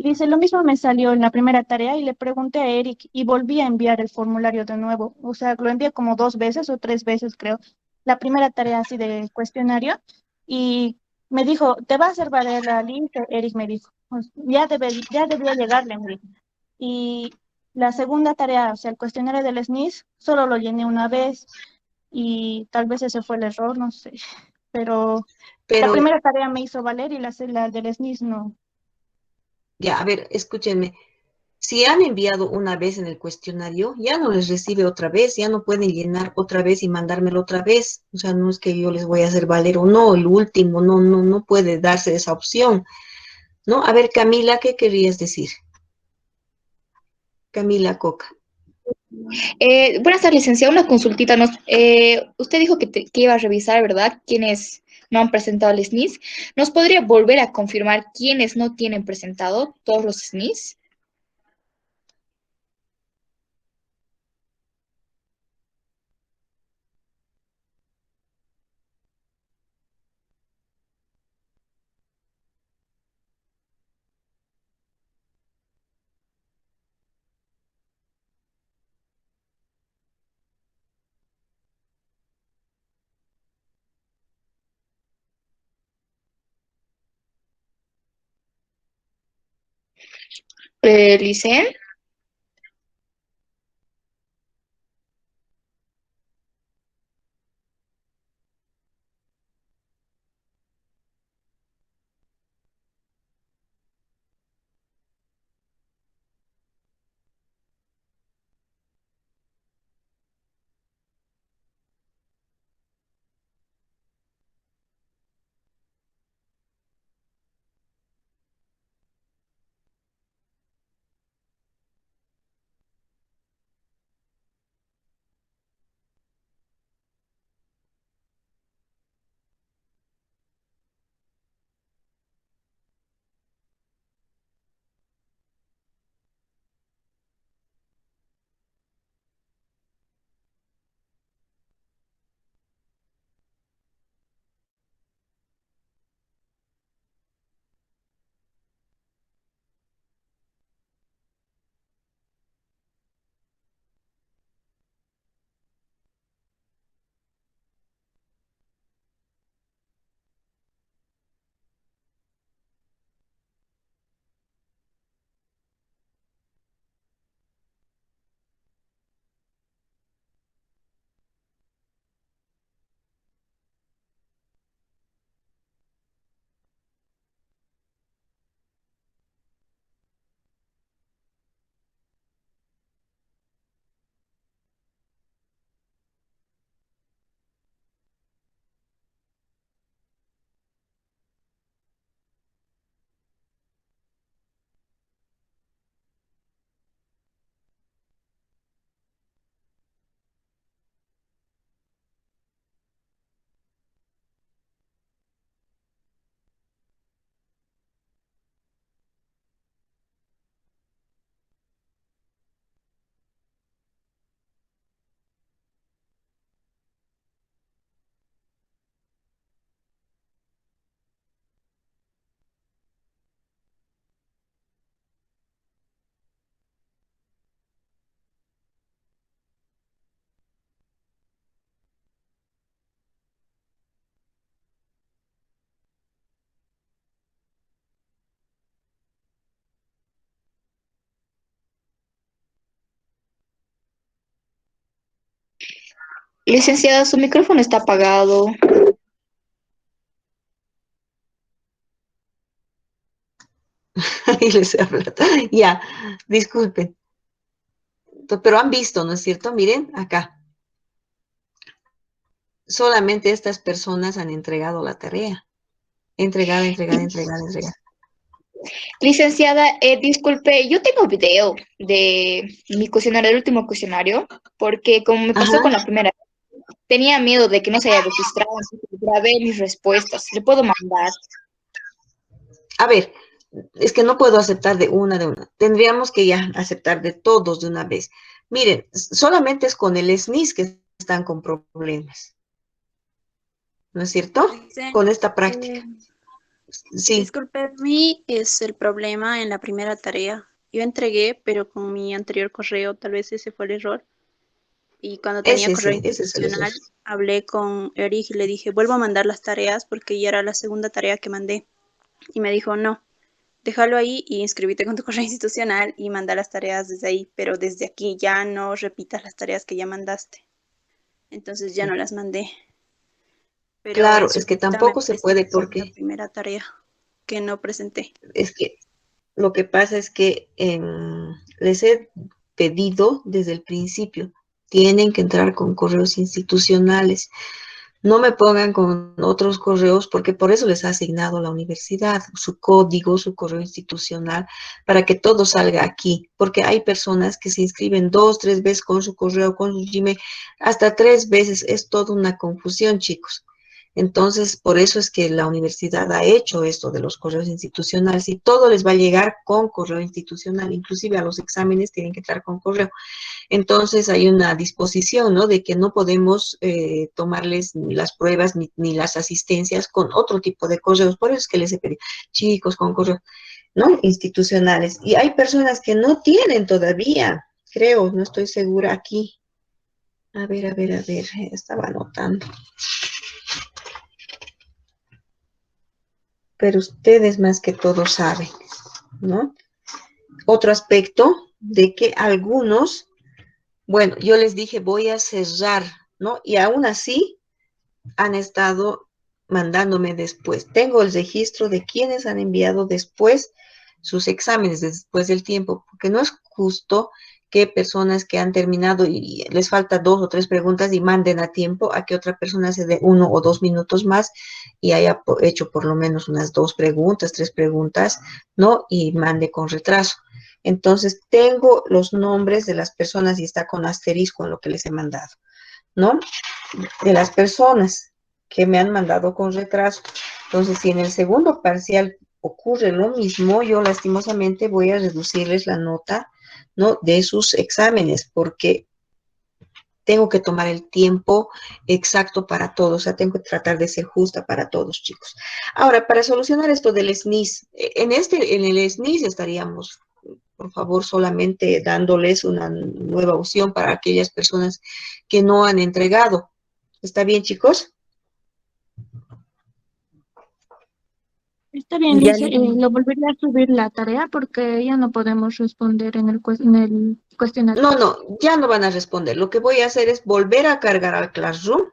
Le dice, lo mismo me salió en la primera tarea y le pregunté a Eric y volví a enviar el formulario de nuevo. O sea, lo envié como 2 veces o 3 veces, creo. La primera tarea así de cuestionario y me dijo, ¿te va a hacer valer la lista? Eric me dijo, "Pues, ya debería llegarle, me dijo". Y la segunda tarea, o sea, el cuestionario del SNIS, solo lo llené una vez y tal vez ese fue el error, no sé. Pero la Pero, primera tarea me hizo valer y la del SNIS no. ya, a ver, escúchenme. Si han enviado una vez en el cuestionario, ya no les recibe otra vez, ya no pueden llenar otra vez y mandármelo otra vez. O sea, no es que yo les voy a hacer valer o no, el último, no puede darse esa opción, ¿no? A ver, Camila, ¿qué querías decir? Camila Coca. Buenas tardes, licenciada. Una consultita. Usted dijo que iba a revisar, ¿verdad? Quienes no han presentado el SNIS. ¿Nos podría volver a confirmar quiénes no tienen presentado todos los SNIS? Licen. Licenciada, su micrófono está apagado. Ahí les habla. Ya, disculpen. Pero han visto, ¿no es cierto? Miren, acá. Solamente estas personas han entregado la tarea. Entregada. Licenciada, disculpe, yo tengo video de mi cuestionario, el último cuestionario, porque como me pasó con Ajá. la primera, tenía miedo de que no se haya registrado, entonces grabé mis respuestas. ¿Le puedo mandar? A ver, es que no puedo aceptar de una. Tendríamos que ya aceptar de todos de una vez. Miren, solamente es con el SNIS que están con problemas. ¿No es cierto? Con esta práctica. Sí, Disculpe, a mí es el problema en la primera tarea. Yo entregué, pero con mi anterior correo, tal vez ese fue el error. Y cuando tenía correo ese es el error. institucional, hablé con Eric y le dije, vuelvo a mandar las tareas porque ya era la segunda tarea que mandé. Y me dijo, no, déjalo ahí y inscríbete con tu correo institucional y manda las tareas desde ahí, pero desde aquí ya no repitas las tareas que ya mandaste. Entonces ya no las mandé. Pero en Claro, su es que lista me tampoco se parece que puede es la porque primera tarea que no presenté. es que lo que pasa es que les he pedido desde el principio, tienen que entrar con correos institucionales. No me pongan con otros correos porque por eso les ha asignado la universidad su código, su correo institucional, para que todo salga aquí. Porque hay personas que se inscriben 2, 3 veces con su correo, con su Gmail, hasta 3 veces. Es toda una confusión, chicos. Entonces, por eso es que la universidad ha hecho esto de los correos institucionales y todo les va a llegar con correo institucional, inclusive a los exámenes tienen que estar con correo. Entonces hay una disposición, ¿no? De que no podemos tomarles ni las pruebas ni las asistencias con otro tipo de correos. Por eso es que les he pedido, chicos, con correos, ¿no? Institucionales. Y hay personas que no tienen todavía, creo, no estoy segura aquí. A ver, estaba anotando. Pero ustedes más que todo saben, ¿no? Otro aspecto de que algunos, bueno, yo les dije voy a cerrar, ¿no? Y aún así han estado mandándome después. Tengo el registro de quienes han enviado después sus exámenes, después del tiempo, porque no es justo que personas que han terminado y les falta 2 o 3 preguntas y manden a tiempo a que otra persona se dé 1 o 2 minutos más y haya hecho por lo menos unas 2 preguntas, 3 preguntas, ¿no? Y mande con retraso. Entonces, tengo los nombres de las personas y está con asterisco en lo que les he mandado, ¿no? De las personas que me han mandado con retraso. Entonces, si en el segundo parcial ocurre lo mismo, yo lastimosamente voy a reducirles la nota, ¿no? De sus exámenes, porque tengo que tomar el tiempo exacto para todos, o sea, tengo que tratar de ser justa para todos, chicos. Ahora, para solucionar esto del SNIS, en el SNIS estaríamos, por favor, solamente dándoles una nueva opción para aquellas personas que no han entregado. ¿Está bien, chicos? Está bien, Ya, Liz, lo volveré a subir la tarea porque ya no podemos responder en en el cuestionario. No, ya no van a responder. Lo que voy a hacer es volver a cargar al Classroom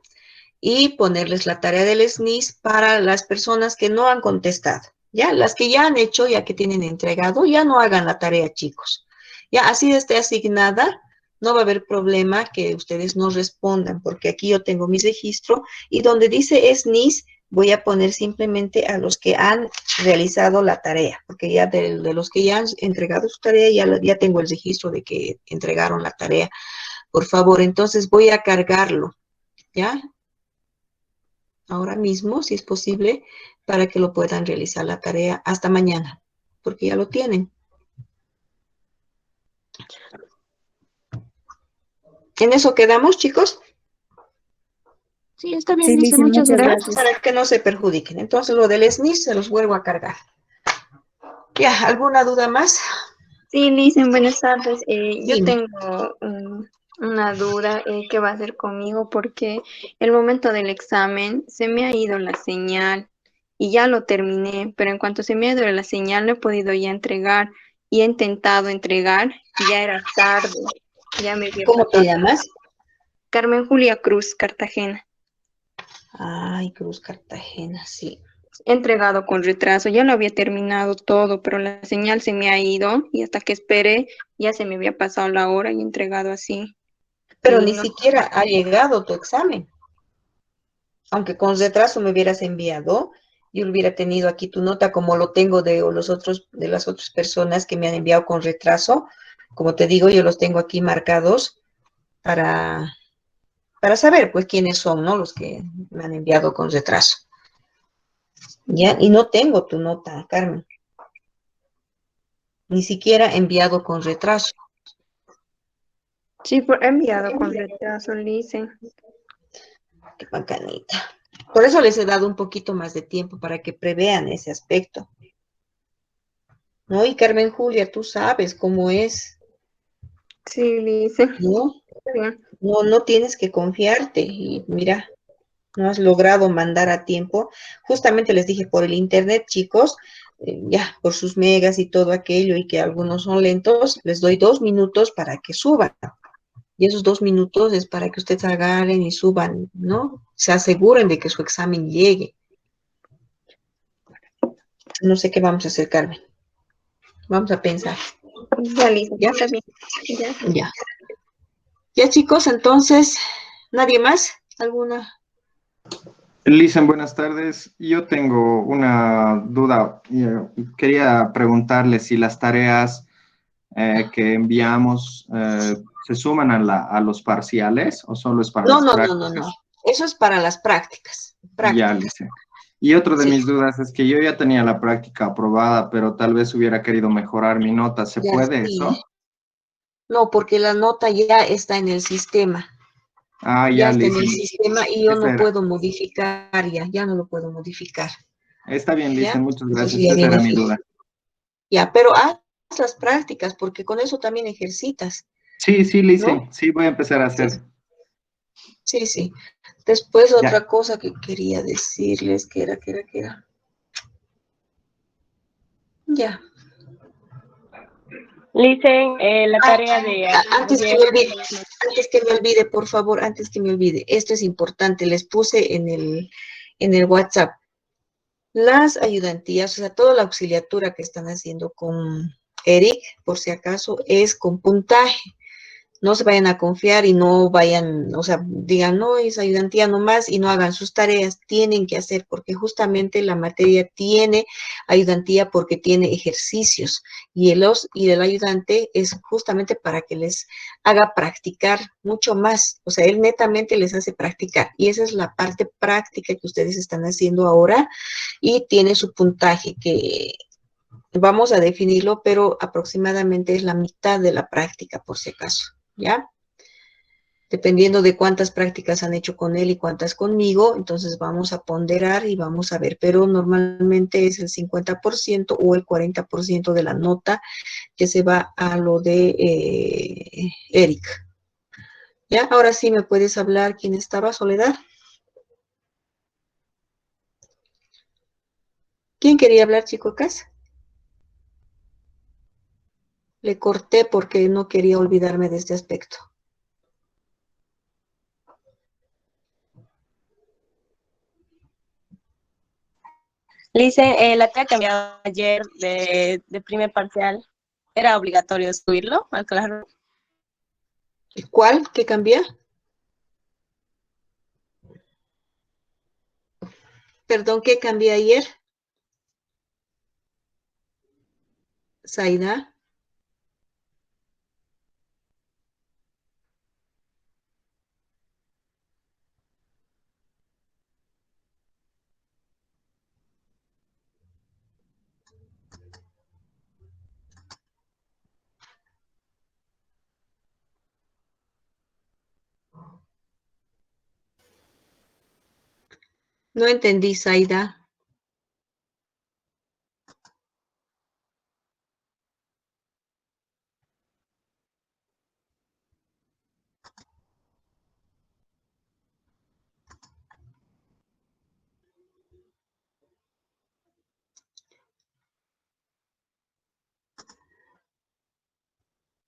y ponerles la tarea del SNIS para las personas que no han contestado. Ya, las que ya han hecho, ya que tienen entregado, ya no hagan la tarea, chicos. Ya, así esté asignada, no va a haber problema que ustedes no respondan, porque aquí yo tengo mi registro y donde dice SNIS, voy a poner simplemente a los que han realizado la tarea, porque ya de los que ya han entregado su tarea, ya tengo el registro de que entregaron la tarea. Por favor, entonces voy a cargarlo, ¿ya? Ahora mismo, si es posible, para que lo puedan realizar la tarea hasta mañana, porque ya lo tienen. ¿En eso quedamos, chicos? Sí, está bien, sí, Liz, Lizy, muchas muchas gracias. gracias. Para que no se perjudiquen. Entonces, lo del SNIS se los vuelvo a cargar. Ya, ¿alguna duda más? Sí, Lisen, buenas tardes. Yo Dime. tengo una duda, ¿qué va a hacer conmigo? Porque el momento del examen se me ha ido la señal y ya lo terminé, pero en cuanto se me ha ido la señal no he podido ya entregar y he intentado entregar y ya era tarde, ya me había ¿Cómo te pasado. llamas? Carmen Julia Cruz, Cartagena. Ay, Cruz Cartagena, sí. He entregado con retraso, ya lo había terminado todo, pero la señal se me ha ido y hasta que esperé ya se me había pasado la hora y he entregado así. Pero Y ni no, siquiera ha llegado tu examen. Aunque con retraso me hubieras enviado, yo hubiera tenido aquí tu nota como lo tengo de las otras personas que me han enviado con retraso. Como te digo, yo los tengo aquí marcados para, para saber, pues, quiénes son, ¿no? Los que me han enviado con retraso. ¿Ya? Y no tengo tu nota, Carmen. Ni siquiera enviado con retraso. sí, he enviado con retraso, le dicen. Qué bacanita. Por eso les he dado un poquito más de tiempo para que prevean ese aspecto. ¿No? Y Carmen Julia, tú sabes cómo es, Sí, Lice. ¿no? Está bien. No tienes que confiarte. Y mira, no has logrado mandar a tiempo. Justamente les dije por el internet, chicos, ya, por sus megas y todo aquello, y que algunos son lentos, les doy 2 minutos para que suban. Y esos 2 minutos es para que ustedes agarren y suban, ¿no? Se aseguren de que su examen llegue. No sé qué vamos a hacer, Carmen. Vamos a pensar. Ya, Lice. ¿Ya? Está bien. Ya. Ya. Ya, chicos, entonces, ¿nadie más? ¿Alguna? Lisen, buenas tardes. Yo tengo una duda. Quería preguntarle si las tareas que enviamos se suman a los parciales o solo es para No, las no, no, no, no. prácticas. Eso es para las prácticas. Ya, Prácticas. Lisen. Y otra de Sí. mis dudas es que yo ya tenía la práctica aprobada, pero tal vez hubiera querido mejorar mi nota. ¿Se Ya, puede sí. eso? No, porque la nota ya está en el sistema. Ah, Ya ya, está en el Lisen. sistema y yo Esa no era. puedo modificar ya no lo puedo modificar. Está bien, ¿Ya? Lisen, muchas Eso gracias. sí, ya Esa viene era mi fijo. duda. Ya, pero haz las prácticas porque con eso también ejercitas, Sí, sí, ¿no? Lisen. Sí, voy a empezar a Sí, hacer. sí, sí. Después Ya. otra cosa que quería decirles, que era. Ya. Licen, la Ah, tarea de antes que ayer. me olvide, por favor, antes que me olvide, esto es importante, les puse en el WhatsApp, las ayudantías, o sea, toda la auxiliatura que están haciendo con Eric, por si acaso, es con puntaje. No se vayan a confiar y no vayan, o sea, digan, no, es ayudantía nomás y no hagan sus tareas, tienen que hacer, porque justamente la materia tiene ayudantía porque tiene ejercicios y el ayudante es justamente para que les haga practicar mucho más, o sea, él netamente les hace practicar y esa es la parte práctica que ustedes están haciendo ahora y tiene su puntaje que vamos a definirlo, pero aproximadamente es la mitad de la práctica, por si acaso, ¿ya? Dependiendo de cuántas prácticas han hecho con él y cuántas conmigo, entonces vamos a ponderar y vamos a ver, pero normalmente es el 50% o el 40% de la nota que se va a lo de Eric. ¿Ya? Ahora sí me puedes hablar quién estaba, Soledad. ¿Quién quería hablar, chico Cas? Le corté porque no quería olvidarme de este aspecto. Licen, la tarea que enviado ayer de primer parcial, ¿era obligatorio subirlo al Classroom? ¿Cuál? ¿Qué cambia? Perdón, ¿qué cambié ayer? Zaida. No entendí, Zaida.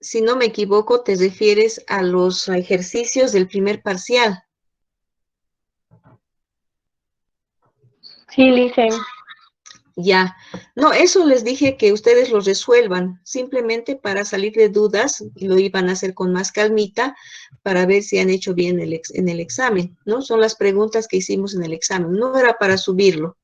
Si no me equivoco, te refieres a los ejercicios del primer parcial. Sí, Licen. Ya. No, eso les dije que ustedes lo resuelvan, simplemente para salir de dudas, y lo iban a hacer con más calmita, para ver si han hecho bien en el examen, ¿no? Son las preguntas que hicimos en el examen. No era para subirlo,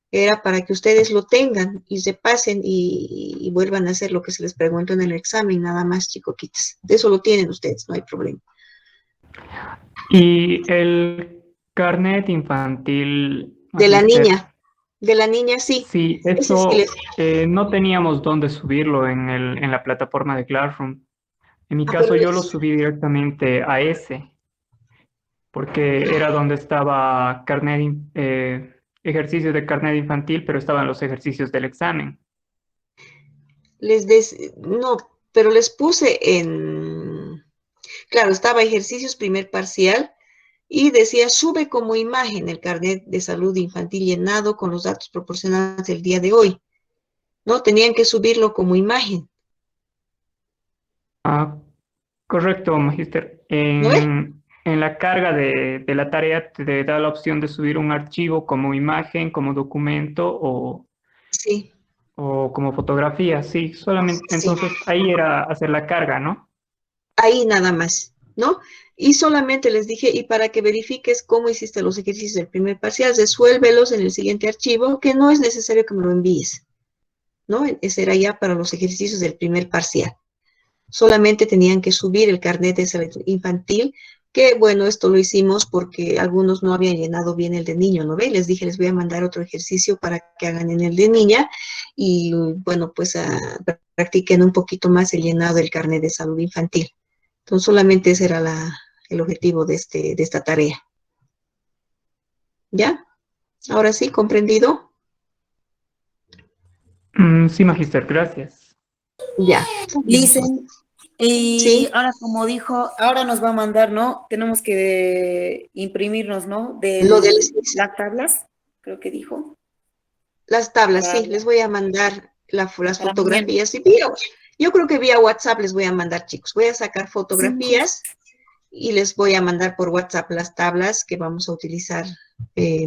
era para que ustedes lo tengan y se pasen y vuelvan a hacer lo que se les preguntó en el examen, nada más, chicoquitas. De eso lo tienen ustedes, no hay problema. Y el carnet infantil, De la magíster, niña sí. sí, Ese sí les... eso no teníamos dónde subirlo en la plataforma de Classroom. En mi Ah, pero caso, yo lo subí directamente a ese. porque era donde estaba ejercicios de carnet infantil, pero estaban los ejercicios del examen. No, pero les puse claro, estaba ejercicios primer parcial y decía sube como imagen el carnet de salud infantil llenado con los datos proporcionados del día de hoy. No, tenían que subirlo como imagen. Ah, correcto, magíster. ¿No ve? En la carga de la tarea te da la opción de subir un archivo como imagen, como documento Sí, o como fotografía. Sí, solamente sí. entonces ahí era hacer la carga, ¿no? Ahí nada más, ¿no? Y solamente les dije, y para que verifiques cómo hiciste los ejercicios del primer parcial, resuélvelos en el siguiente archivo, que no es necesario que me lo envíes, ¿no? Ese era ya para los ejercicios del primer parcial. Solamente tenían que subir el carnet de salud infantil, que bueno, esto lo hicimos porque algunos no habían llenado bien el de niño, ¿no ve? Les dije, les voy a mandar otro ejercicio para que hagan en el de niña y bueno, pues practiquen un poquito más el llenado del carnet de salud infantil. Entonces solamente ese era el objetivo de esta tarea. ¿Ya? Ahora sí, ¿comprendido? Sí, magíster, gracias. Ya. Listen, y Sí. ahora como dijo, ahora nos va a mandar, ¿no? Tenemos que imprimirnos, ¿no? Lo del Las tablas, creo que dijo. Las tablas, Para, sí, les voy a mandar las para mañana. fotografías. Yo creo que vía WhatsApp les voy a mandar, chicos. Voy a sacar fotografías y les voy a mandar por WhatsApp las tablas que vamos a utilizar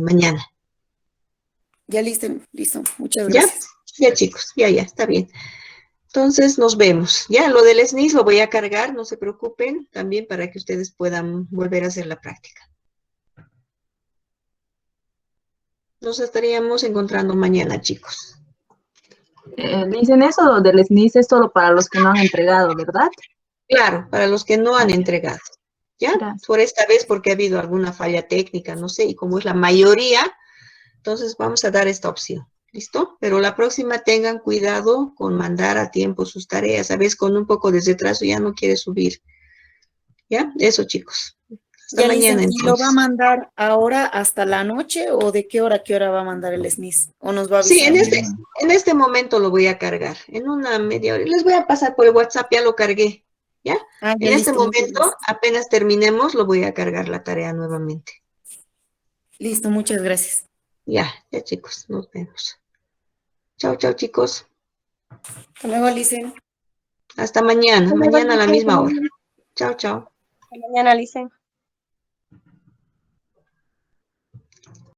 mañana. Ya listo. Muchas ¿Ya? gracias. Ya, chicos, ya, está bien. Entonces, nos vemos. Ya, lo del SNIS lo voy a cargar, no se preocupen, también para que ustedes puedan volver a hacer la práctica. Nos estaríamos encontrando mañana, chicos. Dicen eso del SNIS es solo para los que no han entregado, ¿verdad? Claro, para los que no han entregado. ¿Ya? Gracias. Por esta vez porque ha habido alguna falla técnica, no sé, y como es la mayoría, entonces vamos a dar esta opción. ¿Listo? Pero la próxima tengan cuidado con mandar a tiempo sus tareas. A veces con un poco de retraso ya no quiere subir. ¿Ya? Eso, chicos. Hasta Ya mañana, ¿Y lo va a entonces. mandar ahora hasta la noche o de qué hora a qué hora va a mandar el SNIS? ¿O nos va a Sí, avisar? en este momento lo voy a cargar. En una media hora. Les voy a pasar por el WhatsApp, ya lo cargué. ¿Ya? Ya En este listo, muchas momento, gracias. apenas terminemos, lo voy a cargar la tarea nuevamente. Listo, muchas gracias. Ya, chicos, nos vemos. Chao, chicos. Hasta luego, Alicia. Hasta mañana, Hasta luego, mañana a la Alicia. misma hora. Chao. Hasta mañana, Alicia.